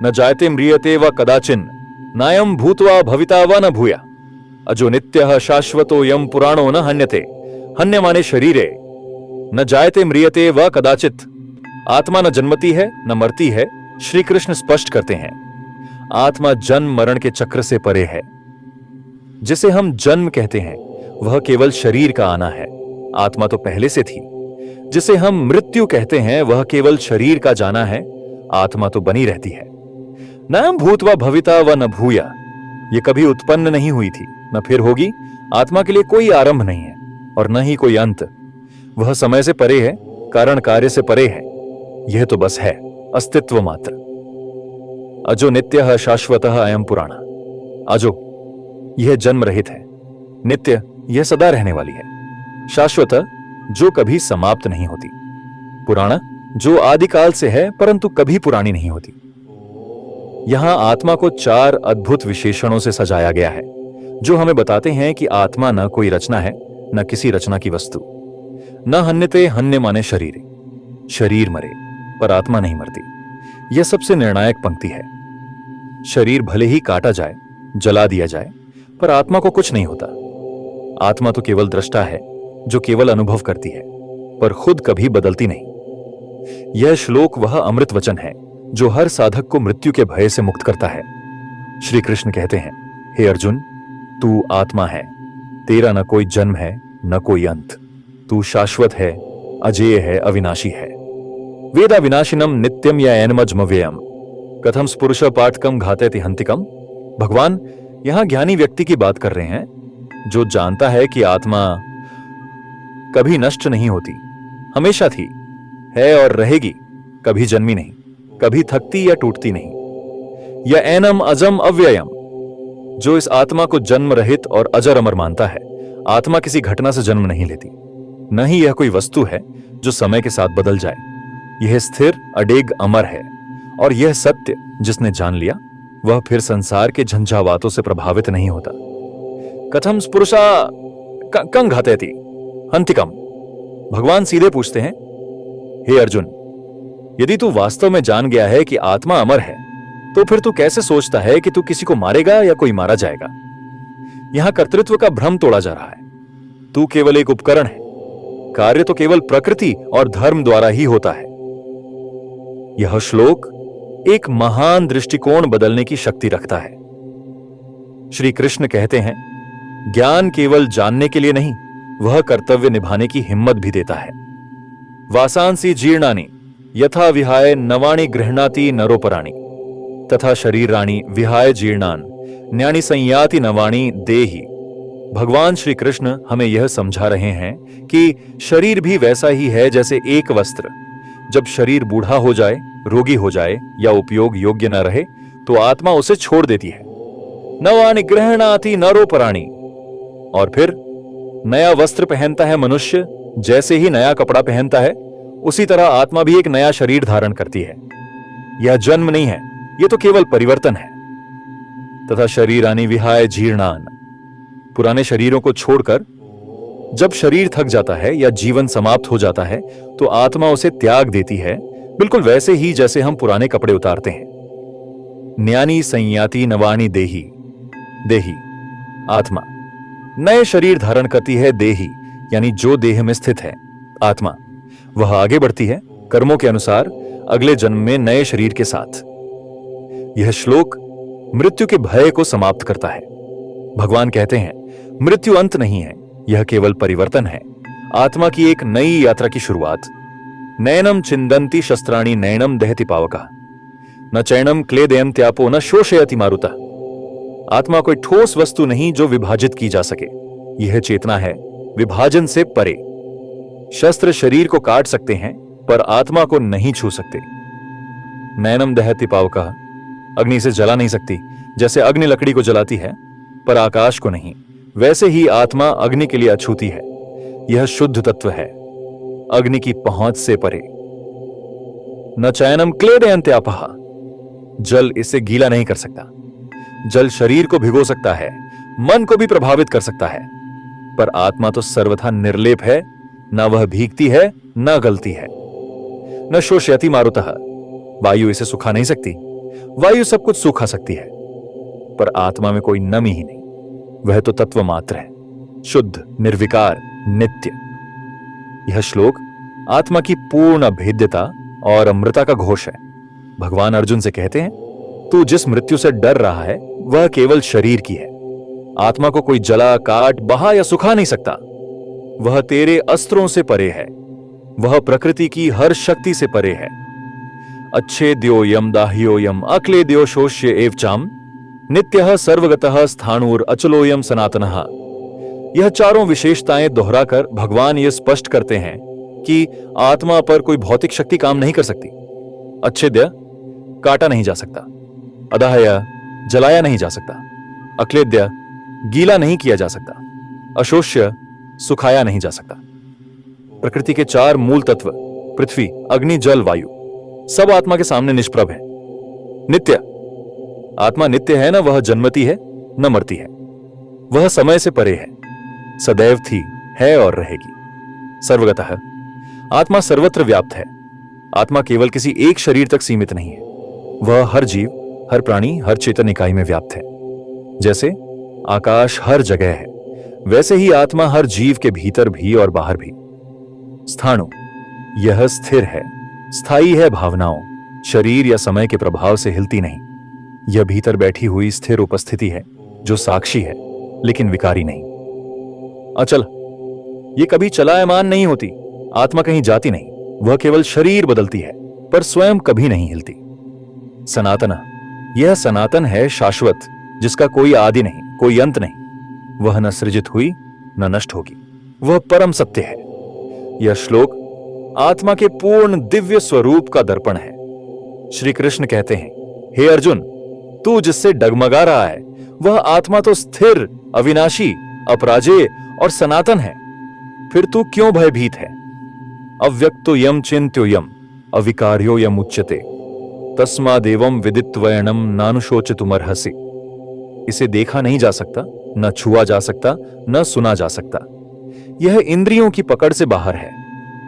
न जायते म्रियते व कदाचिन नायम भूत्वा भविता व न भूया अजो नित्यः शाश्वतो यम पुराणो न हन्यते। हन्य माने शरीरे, न जायते म्रियते व कदाचित, आत्मा न जन्मती है न मरती है। श्री कृष्ण स्पष्ट करते हैं, आत्मा जन्म मरण के चक्र से परे है। जिसे हम जन्म कहते हैं वह केवल शरीर का आना है, आत्मा तो पहले से थी। जिसे हम मृत्यु कहते हैं वह केवल शरीर का जाना है, आत्मा तो बनी रहती है। न भूतवा भविता व न भूया, ये कभी उत्पन्न नहीं हुई थी न फिर होगी। आत्मा के लिए कोई आरंभ नहीं है और न ही कोई अंत। वह समय से परे है, कारण कार्य से परे है। यह तो बस है, अस्तित्व मात्र। अजो नित्यः शाश्वतः अयं पुराण। अजो, यह जन्म रहित है। नित्य, यह सदा रहने वाली है। शाश्वत, जो कभी समाप्त नहीं होती। पुराण, जो आदिकाल से है परंतु कभी पुरानी नहीं होती। यहां आत्मा को 4 अद्भुत विशेषणों से सजाया गया है जो हमें बताते हैं कि आत्मा न कोई रचना है न किसी रचना की वस्तु। न हन्यते हन्य माने शरीर, शरीर मरे पर आत्मा नहीं मरती। यह सबसे निर्णायक पंक्ति है। शरीर भले ही काटा जाए, जला दिया जाए, पर आत्मा को कुछ नहीं होता। आत्मा तो केवल दृष्टा है जो केवल अनुभव करती है पर खुद कभी बदलती नहीं। यह श्लोक वह अमृत वचन है जो हर साधक को मृत्यु के भय से मुक्त करता है। श्री कृष्ण कहते हैं, हे अर्जुन, तू आत्मा है, तेरा न कोई जन्म है न कोई अंत। तू शाश्वत है, अजेय है, अविनाशी है। वेदा विनाशिनम नित्यम या एनमजमव्ययम कथम स्पुरुष पाठकम घातेति हंतिकम। भगवान यहां ज्ञानी व्यक्ति की बात कर रहे हैं जो जानता है कि आत्मा कभी नष्ट नहीं होती, हमेशा थी, है और रहेगी, कभी जन्मी नहीं, कभी थकती या टूटती नहीं। या एनम अजम अव्ययम, जो इस आत्मा को जन्म रहित और अजर अमर मानता है। आत्मा किसी घटना से जन्म नहीं लेती, न ही यह कोई वस्तु है जो समय के साथ बदल जाए। यह स्थिर, अडेग, अमर है। और यह सत्य जिसने जान लिया वह फिर संसार के झंझावातों से प्रभावित नहीं होता। कथम स्पुरुषा कंग घातेति हंतिकम। भगवान सीधे पूछते हैं, हे अर्जुन, यदि तू वास्तव में जान गया है कि आत्मा अमर है तो फिर तू कैसे सोचता है कि तू किसी को मारेगा या कोई मारा जाएगा। यहां कर्तृत्व का भ्रम तोड़ा जा रहा है। तू केवल एक उपकरण है, कार्य तो केवल प्रकृति और धर्म द्वारा ही होता है। यह श्लोक एक महान दृष्टिकोण बदलने की शक्ति रखता है। श्री कृष्ण कहते हैं, ज्ञान केवल जानने के लिए नहीं, वह कर्तव्य निभाने की हिम्मत भी देता है। वासांसी जीर्णानि यथा विहाय नवाणि गृह्णाति नरोपराणि तथा शरीराणि विहाय जीर्णान न्याणि संयाति नवाणि देहि। भगवान श्री कृष्ण हमें यह समझा रहे हैं कि शरीर भी वैसा ही है जैसे एक वस्त्र। जब शरीर बूढ़ा हो जाए, रोगी हो जाए या उपयोग योग्य न रहे तो आत्मा उसे छोड़ देती है। नवानि गृह्णाति नरोपराणि, और फिर नया वस्त्र पहनता है मनुष्य। जैसे ही नया कपड़ा पहनता है उसी तरह आत्मा भी एक नया शरीर धारण करती है। यह जन्म नहीं है, यह तो केवल परिवर्तन है। तथा शरीरानि विहाय जीर्णान, पुराने शरीरों को छोड़कर जब शरीर थक जाता है या जीवन समाप्त हो जाता है तो आत्मा उसे त्याग देती है, बिल्कुल वैसे ही जैसे हम पुराने कपड़े उतारते हैं। न्यानी संयाति नवानी देही, देही आत्मा नए शरीर धारण करती है। देही यानी जो देह में स्थित है आत्मा, वह आगे बढ़ती है कर्मों के अनुसार अगले जन्म में नए शरीर के साथ। यह श्लोक मृत्यु के भय को समाप्त करता है। भगवान कहते हैं, मृत्यु अंत नहीं है, यह केवल परिवर्तन है, आत्मा की एक नई यात्रा की शुरुआत। नैनम छिंदंती शस्त्राणि नैनम दहति पावका न चैनम क्लेदयम त्यापो न शोषयति मारुता। आत्मा कोई ठोस वस्तु नहीं जो विभाजित की जा सके। यह चेतना है, विभाजन से परे। शस्त्र शरीर को काट सकते हैं पर आत्मा को नहीं छू सकते। नैनम दहति पावका, अग्नि से जला नहीं सकती। जैसे अग्नि लकड़ी को जलाती है पर आकाश को नहीं, वैसे ही आत्मा अग्नि के लिए अछूती है। यह शुद्ध तत्व है, अग्नि की पहुंच से परे। न चयनम क्लेदयन्त्यापः, जल इसे गीला नहीं कर सकता। जल शरीर को भिगो सकता है, मन को भी प्रभावित कर सकता है, पर आत्मा तो सर्वथा निर्लेप है। न वह भीगती है न गलती है। न शोषयति मारुतः, वायु इसे सुखा नहीं सकती। वायु सब कुछ सूखा सकती है पर आत्मा में कोई नमी ही नहीं। वह तो तत्व मात्र है, शुद्ध, निर्विकार, नित्य। यह श्लोक आत्मा की पूर्ण भेद्यता और अमृता का घोष है। भगवान अर्जुन से कहते हैं, तू जिस मृत्यु से डर रहा है वह केवल शरीर की है। आत्मा को कोई जला, काट, बहा या सुखा नहीं सकता। वह तेरे अस्त्रों से परे है। वह प्रकृति की हर शक्ति से परे है। अच्छेद्योयम दाह्योयम अक्लेद्यो शोष्य एवचाम नित्यः सर्वगतः स्थाणुर अचलोयम सनातनः। यह चारों विशेषताएं दोहराकर भगवान यह स्पष्ट करते हैं कि आत्मा पर कोई भौतिक शक्ति काम नहीं कर सकती। अच्छेद्य, काटा नहीं जा सकता। अदाह्य, जलाया नहीं जा सकता। अक्लेद्य, गीला नहीं किया जा सकता। अशोष्य, सुखाया नहीं जा सकता। प्रकृति के चार मूल तत्व पृथ्वी, अग्नि, जल, वायु सब आत्मा के सामने निष्प्रभ है। नित्य, आत्मा नित्य है, न वह जन्मती है न मरती है। वह समय से परे है, सदैव थी, है और रहेगी। सर्वगतः, आत्मा सर्वत्र व्याप्त है। आत्मा केवल किसी एक शरीर तक सीमित नहीं है। वह हर जीव, हर प्राणी, हर चेतन इकाई में व्याप्त है। जैसे आकाश हर जगह है, वैसे ही आत्मा हर जीव के भीतर भी और बाहर भी। स्थाणु, यह स्थिर है, स्थायी है। भावनाओं, शरीर या समय के प्रभाव से हिलती नहीं। यह भीतर बैठी हुई स्थिर उपस्थिति है जो साक्षी है लेकिन विकारी नहीं। अचल, यह कभी चलायमान नहीं होती। आत्मा कहीं जाती नहीं, वह केवल शरीर बदलती है पर स्वयं कभी नहीं हिलती। सनातन, यह सनातन है, शाश्वत, जिसका कोई आदि नहीं, कोई अंत नहीं। वह न सृजित हुई न नष्ट होगी। वह परम सत्य है। यह श्लोक आत्मा के पूर्ण दिव्य स्वरूप का दर्पण है। श्री कृष्ण कहते हैं, हे अर्जुन, तू जिससे डगमगा रहा है वह आत्मा तो स्थिर, अविनाशी, अपराजेय और सनातन है। फिर तू क्यों भयभीत है? अव्यक्तो यम चिंत्यो यम अविकार्यो यम उच्यते तस्मादेवं विदित्वयनम नानुशोचितुमर्हसि। इसे देखा नहीं जा सकता, न छुआ जा सकता, न सुना जा सकता। यह इंद्रियों की पकड़ से बाहर है।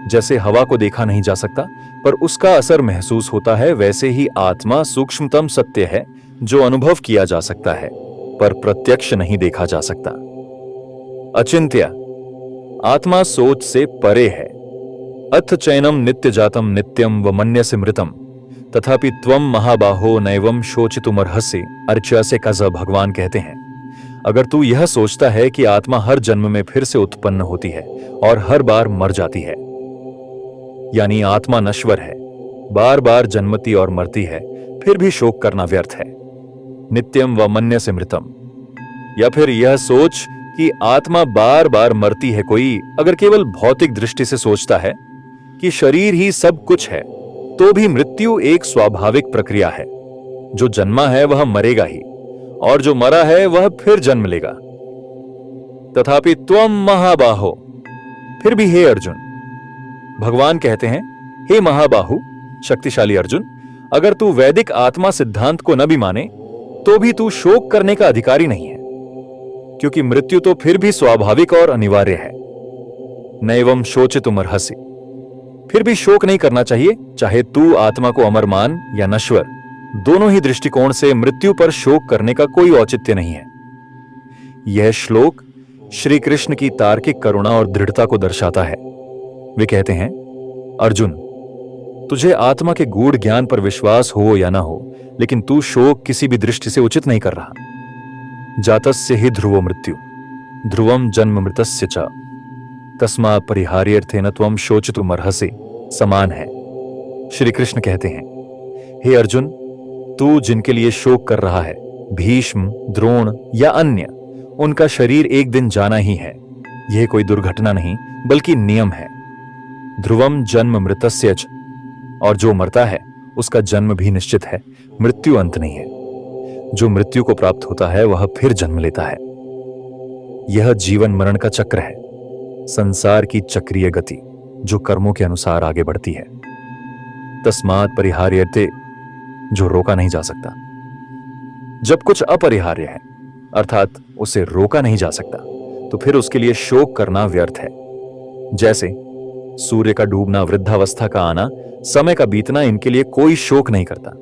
जैसे हवा को देखा नहीं जा सकता पर उसका असर महसूस होता है, वैसे ही आत्मा सूक्ष्मतम सत्य है जो अनुभव किया जा सकता है पर प्रत्यक्ष नहीं देखा जा सकता। अचिंत्य, आत्मा सोच से परे है। अथ चैनम नित्य जातम नित्यम व मन्यसे मृतम तथापि त्वम महाबाहो नैवम शोचितुमर्हसि। अर्च्यसे कज़, भगवान कहते हैं, अगर तू यह सोचता है कि आत्मा हर जन्म में फिर से उत्पन्न होती है और हर बार मर जाती है, यानी आत्मा नश्वर है, बार बार जन्मती और मरती है, फिर भी शोक करना व्यर्थ है। नित्यम व मन्यसे मृतम, या फिर यह सोच कि आत्मा बार बार मरती है। कोई अगर केवल भौतिक दृष्टि से सोचता है कि शरीर ही सब कुछ है, तो भी मृत्यु एक स्वाभाविक प्रक्रिया है। जो जन्मा है वह मरेगा ही, और जो मरा है वह फिर जन्म लेगा। तथापि त्वम महाबाहो, फिर भी हे अर्जुन, भगवान कहते हैं, हे महाबाहु, शक्तिशाली अर्जुन, अगर तू वैदिक आत्मा सिद्धांत को न भी माने तो भी तू शोक करने का अधिकारी नहीं है, क्योंकि मृत्यु तो फिर भी स्वाभाविक और अनिवार्य है। नैवम शोचितुमर्हसि, फिर भी शोक नहीं करना चाहिए, चाहे तू आत्मा को अमर मान या नश्वर। दोनों ही दृष्टिकोण से मृत्यु पर शोक करने का कोई औचित्य नहीं है। यह श्लोक श्री कृष्ण की तार्किक करुणा और दृढ़ता को दर्शाता है। वे कहते हैं, अर्जुन, तुझे आत्मा के गूढ़ ज्ञान पर विश्वास हो या ना हो, लेकिन तू शोक किसी भी दृष्टि से उचित नहीं कर रहा। जातस्य ही ध्रुवो मृत्यु ध्रुवम जन्म मृतस्य च तस्मा परिहार्यर्थेन त्वम शोचितुमर्हसि समान है। श्री कृष्ण कहते हैं, हे अर्जुन, तू जिनके लिए शोक कर रहा है, भीष्म, द्रोण या अन्य, उनका शरीर एक दिन जाना ही है। यह कोई दुर्घटना नहीं बल्कि नियम है। ध्रुवम जन्म मृतस्य च, और जो मरता है उसका जन्म भी निश्चित है। मृत्यु अंत नहीं है। जो मृत्यु को प्राप्त होता है वह फिर जन्म लेता है। यह जीवन मरण का चक्र है, संसार की चक्रीय गति जो कर्मों के अनुसार आगे बढ़ती है। तस्मात् परिहार्यते, जो रोका नहीं जा सकता। जब कुछ अपरिहार्य है अर्थात उसे रोका नहीं जा सकता, तो फिर उसके लिए शोक करना व्यर्थ है। जैसे सूर्य का डूबना, वृद्धावस्था का आना, समय का बीतना, इनके लिए कोई शोक नहीं करता।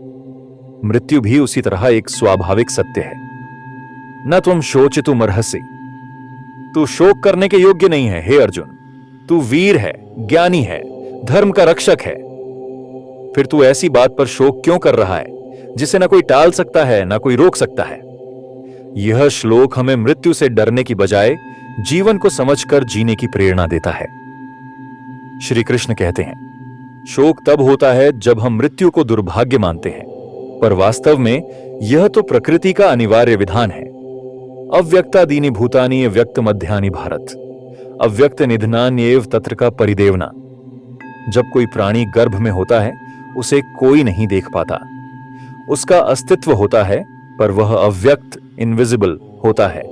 मृत्यु भी उसी तरह एक स्वाभाविक सत्य है। न तुम शोचितुमर्हसि, तू शोक करने के योग्य नहीं है। हे अर्जुन, तू वीर है, ज्ञानी है, धर्म का रक्षक है। फिर तू ऐसी बात पर शोक क्यों कर रहा है जिसे ना कोई टाल सकता है ना कोई रोक सकता है। यह श्लोक हमें मृत्यु से डरने की बजाय जीवन को समझकर जीने की प्रेरणा देता है। श्री कृष्ण कहते हैं, शोक तब होता है जब हम मृत्यु को दुर्भाग्य मानते हैं, पर वास्तव में यह तो प्रकृति का अनिवार्य विधान है। अव्यक्तादीनि भूतानि व्यक्त मध्यानि भारत, अव्यक्त निधनान्येव तत्र का परिदेवना। जब कोई प्राणी गर्भ में होता है उसे कोई नहीं देख पाता, उसका अस्तित्व होता है पर वह अव्यक्त इनविजिबल होता है।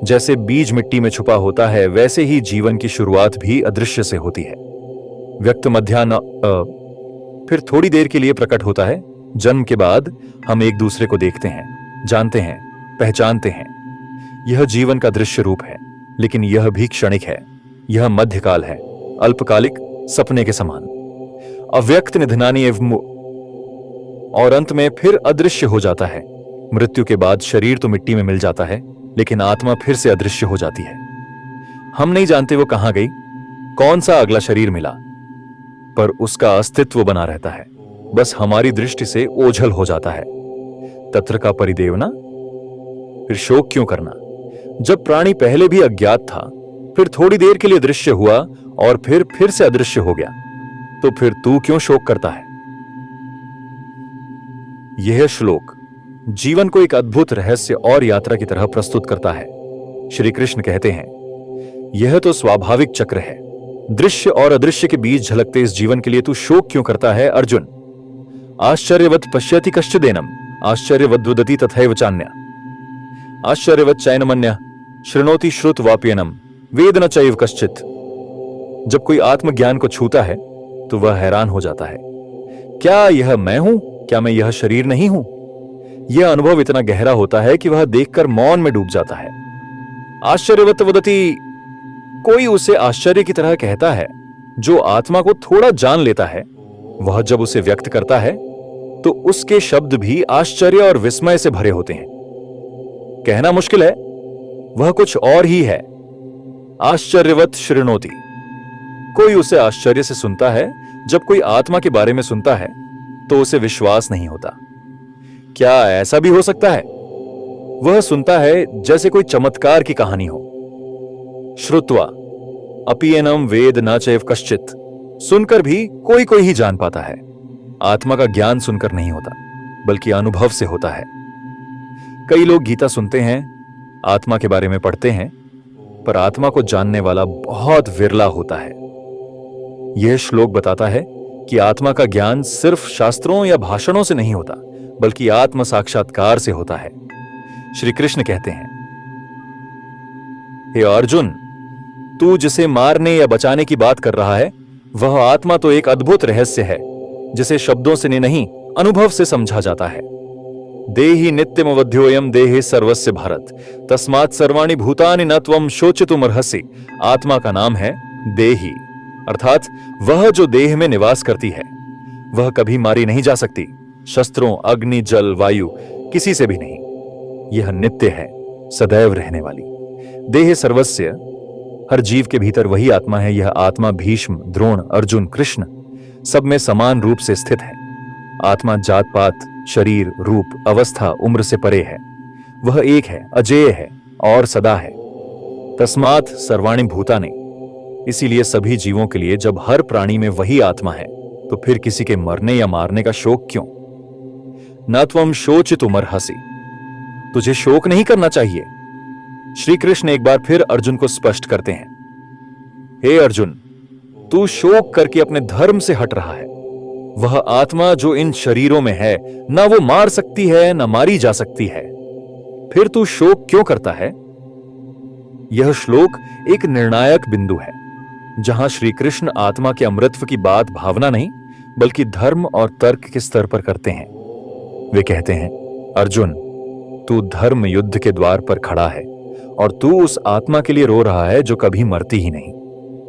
जैसे बीज मिट्टी में छुपा होता है वैसे ही जीवन की शुरुआत भी अदृश्य से होती है। व्यक्त मध्याह्न फिर थोड़ी देर के लिए प्रकट होता है। जन्म के बाद हम एक दूसरे को देखते हैं, जानते हैं, पहचानते हैं। यह जीवन का दृश्य रूप है, लेकिन यह भी क्षणिक है। यह मध्यकाल है, अल्पकालिक, सपने के समान। अव्यक्त निधनानि एवं, और अंत में फिर अदृश्य हो जाता है। मृत्यु के बाद शरीर तो मिट्टी में मिल जाता है, लेकिन आत्मा फिर से अदृश्य हो जाती है। हम नहीं जानते वो कहां गई, कौन सा अगला शरीर मिला, पर उसका अस्तित्व बना रहता है, बस हमारी दृष्टि से ओझल हो जाता है। तत्र का परिदेवना, फिर शोक क्यों करना? जब प्राणी पहले भी अज्ञात था, फिर थोड़ी देर के लिए दृश्य हुआ और फिर से अदृश्य हो गया, तो फिर तू क्यों शोक करता है? यह श्लोक जीवन को एक अद्भुत रहस्य और यात्रा की तरह प्रस्तुत करता है। श्री कृष्ण कहते हैं, यह तो स्वाभाविक चक्र है। दृश्य और अदृश्य के बीच झलकते इस जीवन के लिए तू शोक क्यों करता है अर्जुन? आश्चर्यवत् पश्यति कश्चिदेनम्, आश्चर्यवद्वदति तथैव चान्यः, आश्चर्यवत् चैनमन्यः शृणोति श्रुतवाप्येनम्, वेद न चैव कश्चित्। जब कोई आत्मज्ञान को छूता है तो वह हैरान हो जाता है, क्या यह मैं हूं? क्या मैं यह शरीर नहीं हूं? यह अनुभव इतना गहरा होता है कि वह देखकर मौन में डूब जाता है। आश्चर्यवत् वदति, कोई उसे आश्चर्य की तरह कहता है। जो आत्मा को थोड़ा जान लेता है, वह जब उसे व्यक्त करता है तो उसके शब्द भी आश्चर्य और विस्मय से भरे होते हैं। कहना मुश्किल है, वह कुछ और ही है। आश्चर्यवत् शृणोति, कोई उसे आश्चर्य से सुनता है। जब कोई आत्मा के बारे में सुनता है तो उसे विश्वास नहीं होता। क्या ऐसा भी हो सकता है? वह सुनता है जैसे कोई चमत्कार की कहानी हो। श्रुत्वा अपीयनम वेद न चैव कश्चित्, सुनकर भी कोई कोई ही जान पाता है। आत्मा का ज्ञान सुनकर नहीं होता, बल्कि अनुभव से होता है। कई लोग गीता सुनते हैं, आत्मा के बारे में पढ़ते हैं, पर आत्मा को जानने वाला बहुत विरला होता है। यह श्लोक बताता है कि आत्मा का ज्ञान सिर्फ शास्त्रों या भाषणों से नहीं होता, बल्कि आत्म साक्षात्कार से होता है। श्री कृष्ण कहते हैं, हे अर्जुन, तू जिसे मारने या बचाने की बात कर रहा है, वह आत्मा तो एक अद्भुत रहस्य है जिसे शब्दों से नहीं, अनुभव से समझा जाता है। देहि नित्यमवध्योयम देहे सर्वस्य भारत, तस्मात् सर्वाणि भूतानि न त्वं शोचितुमर्हसि। आत्मा का नाम है देहि, अर्थात वह जो देह में निवास करती है। वह कभी मारी नहीं जा सकती, शस्त्रों, अग्नि, जल, वायु, किसी से भी नहीं। यह नित्य है, सदैव रहने वाली। देह सर्वस्य, हर जीव के भीतर वही आत्मा है। यह आत्मा भीष्म, द्रोण, अर्जुन, कृष्ण सब में समान रूप से स्थित है। आत्मा जात पात, शरीर, रूप, अवस्था, उम्र से परे है। वह एक है, अजेय है और सदा है। तस्मात् सर्वाणि भूतानि, इसीलिए सभी जीवों के लिए जब हर प्राणी में वही आत्मा है, तो फिर किसी के मरने या मारने का शोक क्यों? न त्वं शोचितुमर्हसि, तुझे शोक नहीं करना चाहिए। श्री कृष्ण एक बार फिर अर्जुन को स्पष्ट करते हैं, हे अर्जुन, तू शोक करके अपने धर्म से हट रहा है। वह आत्मा जो इन शरीरों में है, ना वो मार सकती है ना मारी जा सकती है, फिर तू शोक क्यों करता है? यह श्लोक एक निर्णायक बिंदु है, जहां श्री कृष्ण आत्मा के अमृतत्व की बात भावना नहीं, बल्कि धर्म और तर्क के स्तर पर करते हैं। वे कहते हैं, अर्जुन, तू धर्म युद्ध के द्वार पर खड़ा है और तू उस आत्मा के लिए रो रहा है जो कभी मरती ही नहीं।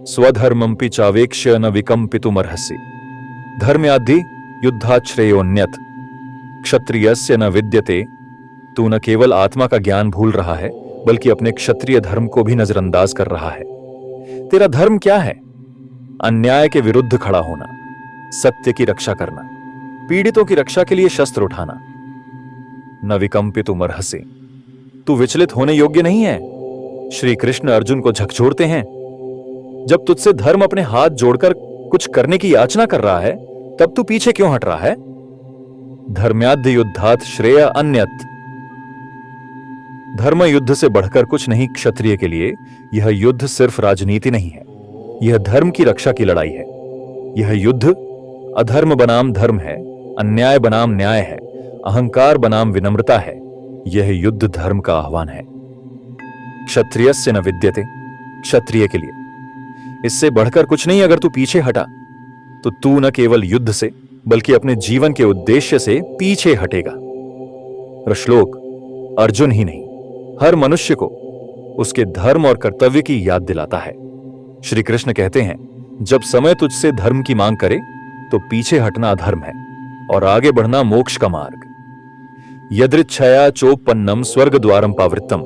स्वधर्मंपि चावेक्ष्य न विकंपितुमर्हसि, धर्म्याद्धि युद्धात् श्रेयोन्यत्, क्षत्रियस्य न विद्यते। तू न केवल आत्मा का ज्ञान भूल रहा है, बल्कि अपने क्षत्रिय धर्म को भी नजरअंदाज कर रहा है। तेरा धर्म क्या है? अन्याय के विरुद्ध खड़ा होना, सत्य की रक्षा करना, पीड़ितों की रक्षा के लिए शस्त्र उठाना। न विकंपितु मरहसे, तू विचलित होने योग्य नहीं है। श्री कृष्ण अर्जुन को झकझोरते हैं, जब तुझसे धर्म अपने हाथ जोड़कर कुछ करने की याचना कर रहा है, तब तू पीछे क्यों हट रहा है? धर्म्याद्य युद्धात् श्रेय अन्यत्। धर्म युद्ध से बढ़कर कुछ नहीं क्षत्रिय के लिए। यह युद्ध सिर्फ राजनीति नहीं है, यह धर्म की रक्षा की लड़ाई है। यह युद्ध अधर्म बनाम धर्म है, अन्याय बनाम न्याय है, अहंकार बनाम विनम्रता है। यह युद्ध धर्म का आह्वान है। क्षत्रियस्य न विद्यते, क्षत्रिय के लिए इससे बढ़कर कुछ नहीं। अगर तू पीछे हटा तो तू न केवल युद्ध से बल्कि अपने जीवन के उद्देश्य से पीछे हटेगा। श्लोक अर्जुन ही नहीं, हर मनुष्य को उसके धर्म और कर्तव्य की याद दिलाता है। श्री कृष्ण कहते हैं, जब समय तुझसे धर्म की मांग करे तो पीछे हटना अधर्म है और आगे बढ़ना मोक्ष का मार्ग। यदृच्छया चोपन्नम स्वर्ग द्वारम पावृत्तम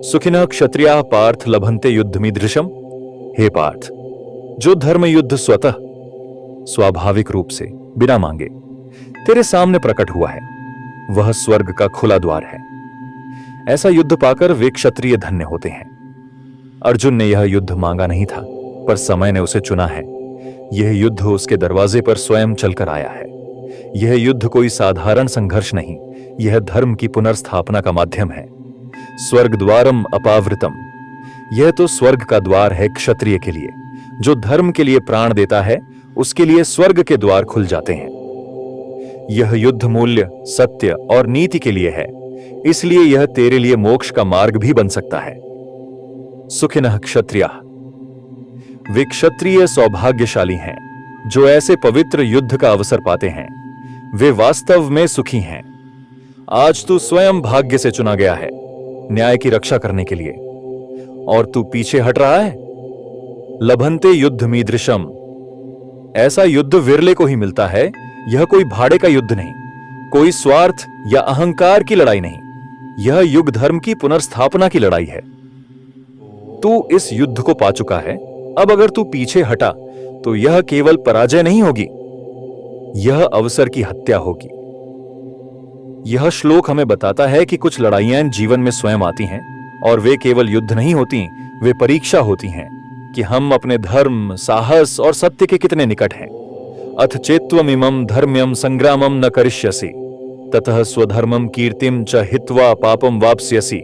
सुखिनः क्षत्रियाः पार्थ लभन्ते युद्धमीदृशम। हे पार्थ, जो धर्म युद्ध स्वतः स्वाभाविक रूप से बिना मांगे तेरे सामने प्रकट हुआ है, वह स्वर्ग का खुला द्वार है। ऐसा युद्ध पाकर वे क्षत्रिय धन्य होते हैं। अर्जुन ने यह युद्ध मांगा नहीं था, पर समय ने उसे चुना है। यह युद्ध उसके दरवाजे पर स्वयं चलकर आया है। यह युद्ध कोई साधारण संघर्ष नहीं, यह धर्म की पुनर्स्थापना का माध्यम है। स्वर्ग द्वारम अपावृतम, यह तो स्वर्ग का द्वार है क्षत्रिय के लिए। जो धर्म के लिए प्राण देता है उसके लिए स्वर्ग के द्वार खुल जाते हैं। यह युद्ध मूल्य, सत्य और नीति के लिए है, इसलिए यह तेरे लिए मोक्ष का मार्ग भी बन सकता है। सुखिनः क्षत्रियाः, वे क्षत्रिय सौभाग्यशाली हैं जो ऐसे पवित्र युद्ध का अवसर पाते हैं। वे वास्तव में सुखी हैं। आज तू स्वयं भाग्य से चुना गया है न्याय की रक्षा करने के लिए, और तू पीछे हट रहा है। लभन्ते युद्धमीदृशम, ऐसा युद्ध विरले को ही मिलता है। यह कोई भाड़े का युद्ध नहीं, कोई स्वार्थ या अहंकार की लड़ाई नहीं। यह युग धर्म की पुनर्स्थापना की लड़ाई है। तू इस युद्ध को पा चुका है। अब अगर तू पीछे हटा तो यह केवल पराजय नहीं होगी, यह अवसर की हत्या होगी। यह श्लोक हमें बताता है कि कुछ लड़ाइयां जीवन में स्वयं आती हैं और वे केवल युद्ध नहीं होती, वे परीक्षा होती हैं कि हम अपने धर्म, साहस और सत्य के कितने निकट हैं। अथ चेत्त्वमिमं धर्म्यं संग्रामं न करिष्यसि ततः स्वधर्मं कीर्तिं च हित्वा पापं वाप्स्यसि।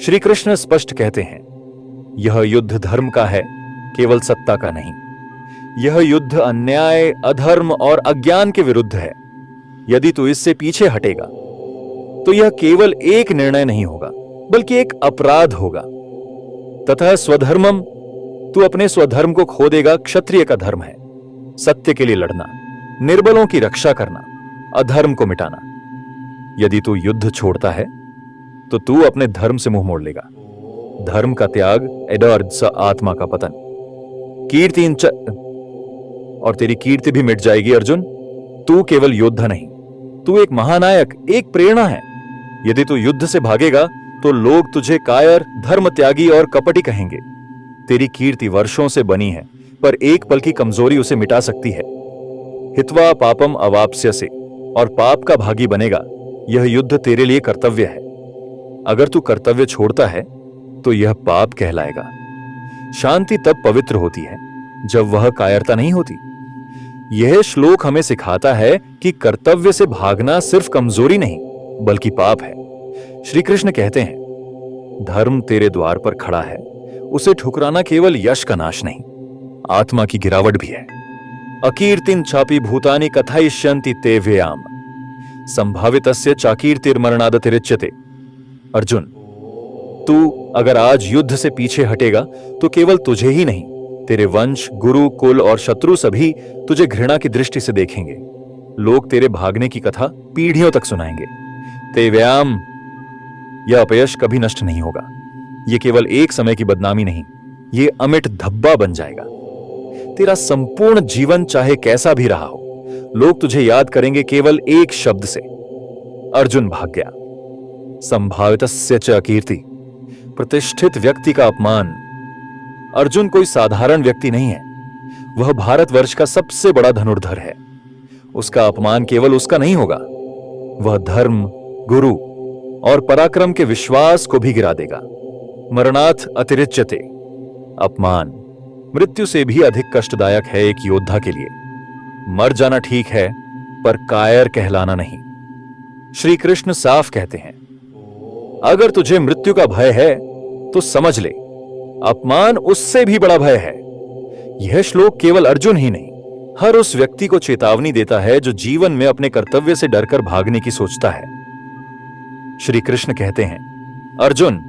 श्री कृष्ण स्पष्ट कहते हैं, यह युद्ध धर्म का है, केवल सत्ता का नहीं। यह युद्ध अन्याय, अधर्म और अज्ञान के विरुद्ध है। यदि तू इससे पीछे हटेगा तो यह केवल एक निर्णय नहीं होगा बल्कि एक अपराध होगा। तथा स्वधर्मम, तू अपने स्वधर्म को खो देगा। क्षत्रिय का धर्म है सत्य के लिए लड़ना, निर्बलों की रक्षा करना, अधर्म को मिटाना। यदि तू युद्ध छोड़ता है तो तू अपने धर्म से मुंह मोड़ लेगा। धर्म का त्याग एडर्ड स आत्मा का पतन। कीर्ति और तेरी कीर्ति भी मिट जाएगी। अर्जुन, तू केवल योद्धा नहीं, तू एक महानायक, एक प्रेरणा है। यदि तू युद्ध से भागेगा तो लोग तुझे कायर, धर्म त्यागी और कपटी कहेंगे। तेरी कीर्ति वर्षों से बनी है, पर एक पल की कमजोरी उसे मिटा सकती है। हित्वा पापम अवाप्स्यसे, और पाप का भागी बनेगा। यह युद्ध तेरे लिए कर्तव्य है। अगर तू कर्तव्य छोड़ता है तो यह पाप कहलाएगा। शांति तब पवित्र होती है जब वह कायरता नहीं होती। यह श्लोक हमें सिखाता है कि कर्तव्य से भागना सिर्फ कमजोरी नहीं बल्कि पाप है। श्री कृष्ण कहते हैं, धर्म तेरे द्वार पर खड़ा है, उसे ठुकराना केवल यश का नाश नहीं, आत्मा की गिरावट भी है। अकीर्तिं चापि भूतानि कथयिष्यन्ति ते व्ययाम संभावितस्य चाकीर्तिर्मरणादतिरिच्यते। अर्जुन, तू अगर आज युद्ध से पीछे हटेगा तो केवल तुझे ही नहीं, तेरे वंश, गुरु, कुल और शत्रु सभी तुझे घृणा की दृष्टि से देखेंगे। लोग तेरे भागने की कथा पीढ़ियों तक सुनाएंगे। ते व्यायाम, यह अपयश कभी नष्ट नहीं होगा। यह केवल एक समय की बदनामी नहीं, यह अमिट धब्बा बन जाएगा। तेरा संपूर्ण जीवन चाहे कैसा भी रहा हो, लोग तुझे याद करेंगे केवल एक शब्द से, अर्जुन भाग गया। संभावितस्य च अकीर्ति, प्रतिष्ठित व्यक्ति का अपमान। अर्जुन कोई साधारण व्यक्ति नहीं है, वह भारतवर्ष का सबसे बड़ा धनुर्धर है। उसका अपमान केवल उसका नहीं होगा, वह धर्म, गुरु और पराक्रम के विश्वास को भी गिरा देगा। मरणात् अतिरिच्यते, अपमान मृत्यु से भी अधिक कष्टदायक है एक योद्धा के लिए। मर जाना ठीक है, पर कायर कहलाना नहीं। श्री कृष्ण साफ कहते हैं, अगर तुझे मृत्यु का भय है तो समझ ले, अपमान उससे भी बड़ा भय है। यह श्लोक केवल अर्जुन ही नहीं, हर उस व्यक्ति को चेतावनी देता है जो जीवन में अपने कर्तव्य से डरकर भागने की सोचता है। श्री कृष्ण कहते हैं, अर्जुन,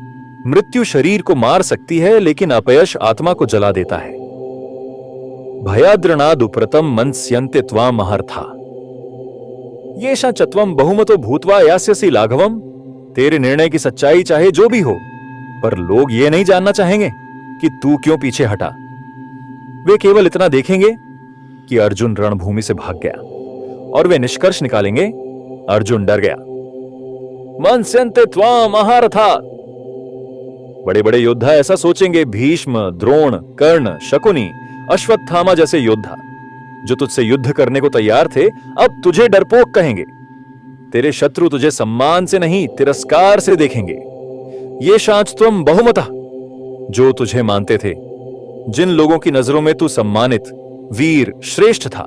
मृत्यु शरीर को मार सकती है, लेकिन अपयश आत्मा को जला देता है। भयाद्रणादुप्रतम मंस्यन्ते त्वाम महर्था, येषा चत्वम बहुमतो भूत्वा यास्यसि लाघवम। तेरे निर्णय की सच्चाई चाहे जो भी हो, पर लोग ये नहीं जानना चाहेंगे कि तू क्यों पीछे हटा। वे केवल इतना देखेंगे कि अर्जुन रणभूमि से भाग गया, और वे निष्कर्ष निकालेंगे, अर्जुन डर गया। मंस्यन्ते त्वाम महारथा, बड़े बड़े योद्धा ऐसा सोचेंगे। भीष्म, द्रोण, कर्ण, शकुनी, अश्वत्थामा जैसे योद्धा जो तुझसे युद्ध करने को तैयार थे, अब तुझे डरपोक कहेंगे। तेरे शत्रु तुझे सम्मान से नहीं, तिरस्कार से देखेंगे। ये शांच तुम बहुमता, जो तुझे मानते थे, जिन लोगों की नजरों में तू सम्मानित, वीर, श्रेष्ठ था,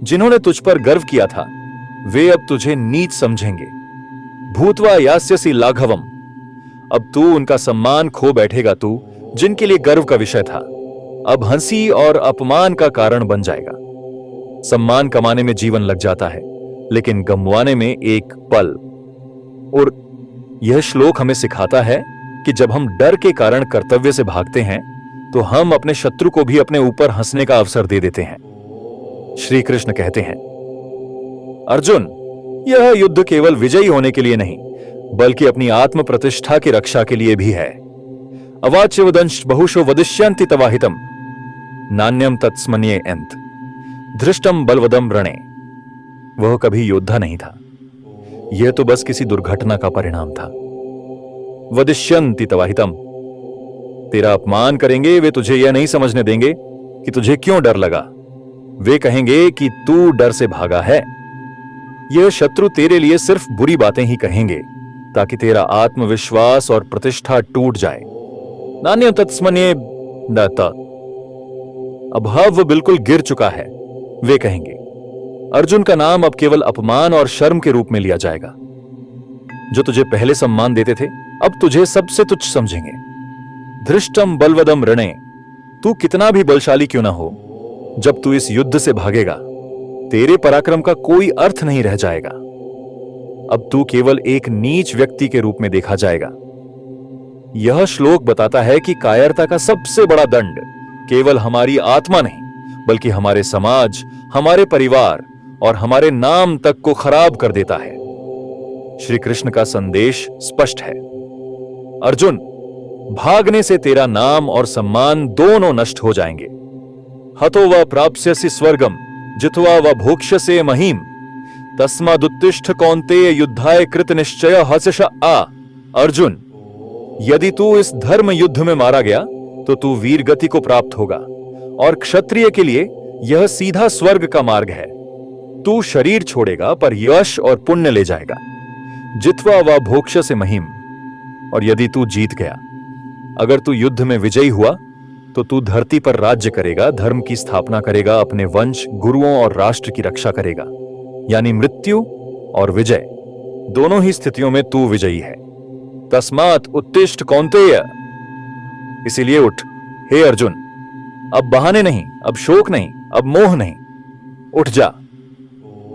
जिन्होंने तुझ पर गर्व किया था, वे अब तुझे नीच समझेंगे। भूत्वा यास्यसि लाघवम, अब तू उनका सम्मान खो बैठेगा। तू जिनके लिए गर्व का विषय था, अब हंसी और अपमान का कारण बन जाएगा। सम्मान कमाने में जीवन लग जाता है, लेकिन गंवाने में एक पल। और यह श्लोक हमें सिखाता है कि जब हम डर के कारण कर्तव्य से भागते हैं, तो हम अपने शत्रु को भी अपने ऊपर हंसने का अवसर दे देते हैं। श्री कृष्ण कहते हैं, अर्जुन, यह युद्ध केवल विजयी होने के लिए नहीं, बल्कि अपनी आत्म प्रतिष्ठा की रक्षा के लिए भी है। अवाच्य वदंश बहुशो वदिष्यन्ति तवाहितम, नान्यम तत्स्मन्ये अंत, धृष्टम बलवदम रणे। वह कभी योद्धा नहीं था, यह तो बस किसी दुर्घटना का परिणाम था। वदिष्यन्ति तवाहितम, तेरा अपमान करेंगे, वे तुझे यह नहीं समझने देंगे कि तुझे क्यों डर लगा। वे कहेंगे कि तू डर से भागा है। यह शत्रु तेरे लिए सिर्फ बुरी बातें ही कहेंगे, ताकि तेरा आत्मविश्वास और प्रतिष्ठा टूट जाए। नान्य तत्स्मन्ये दत्त, अभाव बिल्कुल गिर चुका है। वे कहेंगे, अर्जुन का नाम अब केवल अपमान और शर्म के रूप में लिया जाएगा। जो तुझे पहले सम्मान देते थे, अब तुझे सबसे तुच्छ समझेंगे। धृष्टम बलवदम रणे, तू कितना भी बलशाली क्यों ना हो, जब तू इस युद्ध से भागेगा, तेरे पराक्रम का कोई अर्थ नहीं रह जाएगा। अब तू केवल एक नीच व्यक्ति के रूप में देखा जाएगा। यह श्लोक बताता है कि कायरता का सबसे बड़ा दंड केवल हमारी आत्मा नहीं, बल्कि हमारे समाज, हमारे परिवार और हमारे नाम तक को खराब कर देता है। श्री कृष्ण का संदेश स्पष्ट है, अर्जुन, भागने से तेरा नाम और सम्मान दोनों नष्ट हो जाएंगे। हतो व प्राप्स्यसि स्वर्गम जित्वा व भोक्ष्यसे महीम, तस्मादुत्तिष्ठ कौन्तेय युद्धाय कृत निश्चय हर्षश आ। अर्जुन, यदि तू इस धर्म युद्ध में मारा गया, तो तू वीर गति को प्राप्त होगा, और क्षत्रिय के लिए यह सीधा स्वर्ग का मार्ग है। तू शरीर छोड़ेगा, पर यश और पुण्य ले जाएगा। जित्वा व भोक्ष्यसे महीम, और यदि तू जीत गया, अगर तू युद्ध में विजयी हुआ, तो तू धरती पर राज्य करेगा, धर्म की स्थापना करेगा, अपने वंश, गुरुओं और राष्ट्र की रक्षा करेगा। यानी मृत्यु और विजय, दोनों ही स्थितियों में तू विजयी है। तस्मात् उत्तिष्ठ कौन्तेय, इसीलिए उठ हे अर्जुन। अब बहाने नहीं, अब शोक नहीं, अब मोह नहीं, उठ जा।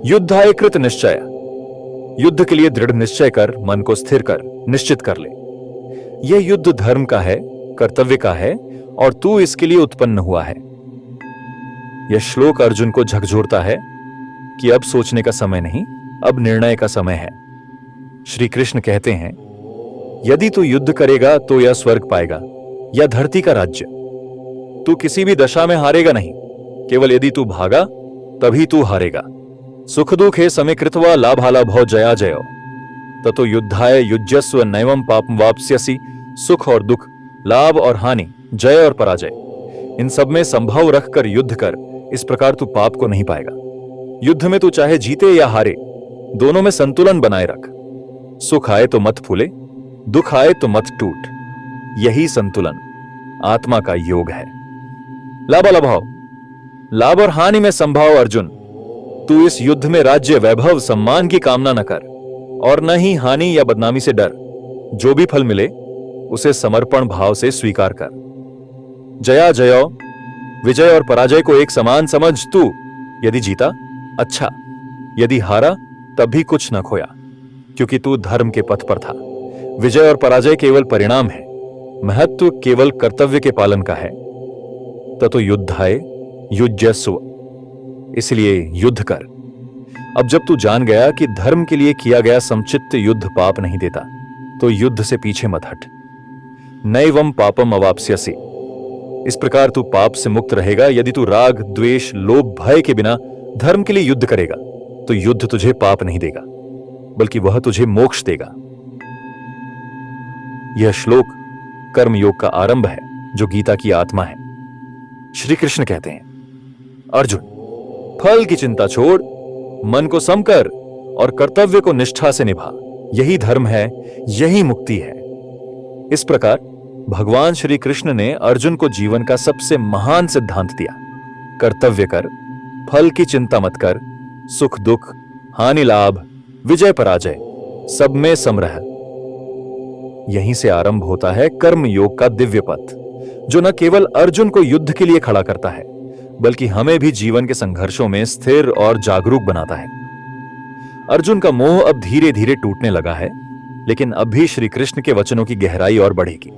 युद्धाय कृत निश्चय, युद्ध के लिए दृढ़ निश्चय कर, मन को स्थिर कर, निश्चित कर ले। यह युद्ध धर्म का है, कर्तव्य का है, और तू इसके लिए उत्पन्न हुआ है। यह श्लोक अर्जुन को झकझोरता है कि अब सोचने का समय नहीं, अब निर्णय का समय है। श्री कृष्ण कहते हैं, यदि तू युद्ध करेगा तो यह स्वर्ग पाएगा या धरती का राज्य। तू किसी भी दशा में हारेगा नहीं, केवल यदि तू भागा तभी तू हारेगा। सुख दुखे समे कृत्वा लाभालाभौ जया जयो, ततो युद्धाय युज्यस्व नैवं पापं वाप्स्यसि। सुख और दुख, लाभ और हानि, जय और पराजय, इन सब में संभव रखकर युद्ध कर, इस प्रकार तू पाप को नहीं पाएगा। युद्ध में तू चाहे जीते या हारे, दोनों में संतुलन बनाए रख। सुख आए तो मत फूले, दुख आए तो मत टूट। यही संतुलन आत्मा का योग है। लाभालाभाव, लाभ और हानि में संभाव अर्जुन। तू इस युद्ध में राज्य, वैभव, सम्मान की कामना न कर और न ही हानि या बदनामी से डर। जो भी फल मिले उसे समर्पण भाव से स्वीकार कर। जया जयो, विजय और पराजय को एक समान समझ। तू यदि जीता अच्छा, यदि हारा तब भी कुछ न खोया, क्योंकि तू धर्म के पथ पर था। विजय और पराजय केवल परिणाम है, महत्व केवल कर्तव्य के पालन का है। ततो युद्धाय युज्यस्व, इसलिए युद्ध कर। अब जब तू जान गया कि धर्म के लिए किया गया समचित्त युद्ध पाप नहीं देता, तो युद्ध से पीछे मत हट। नैवं पापम अवाप्स्यसि, इस प्रकार तू पाप से मुक्त रहेगा। यदि तू राग, द्वेष, लोभ, भय के बिना धर्म के लिए युद्ध करेगा तो युद्ध तुझे पाप नहीं देगा, बल्कि वह तुझे मोक्ष देगा। यह श्लोक कर्मयोग का आरंभ है, जो गीता की आत्मा है। श्री कृष्ण कहते हैं, अर्जुन, फल की चिंता छोड़, मन को सम कर और कर्तव्य को निष्ठा से निभा। यही धर्म है, यही मुक्ति है। इस प्रकार भगवान श्री कृष्ण ने अर्जुन को जीवन का सबसे महान सिद्धांत दिया। कर्तव्य कर, फल की चिंता मत कर, सुख दुख, हानि लाभ, विजय पराजय, सब में सम रह। यहीं से आरंभ होता है कर्म योग का दिव्य पथ, जो न केवल अर्जुन को युद्ध के लिए खड़ा करता है, बल्कि हमें भी जीवन के संघर्षों में स्थिर और जागरूक बनाता है। अर्जुन का मोह अब धीरे धीरे टूटने लगा है, लेकिन अब भी श्री कृष्ण के वचनों की गहराई और बढ़ेगी।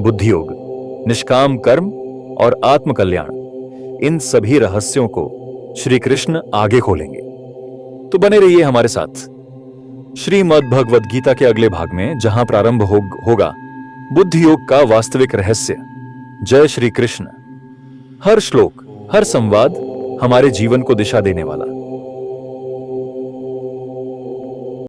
बुद्धि योग, निष्काम कर्म और आत्म कल्याण, इन सभी रहस्यों को श्री कृष्ण आगे खोलेंगे। तो बने रहिए हमारे साथ श्रीमद् भगवद गीता के अगले भाग में, जहां प्रारंभ होगा बुद्धि योग का वास्तविक रहस्य। जय श्री कृष्ण। हर श्लोक, हर संवाद हमारे जीवन को दिशा देने वाला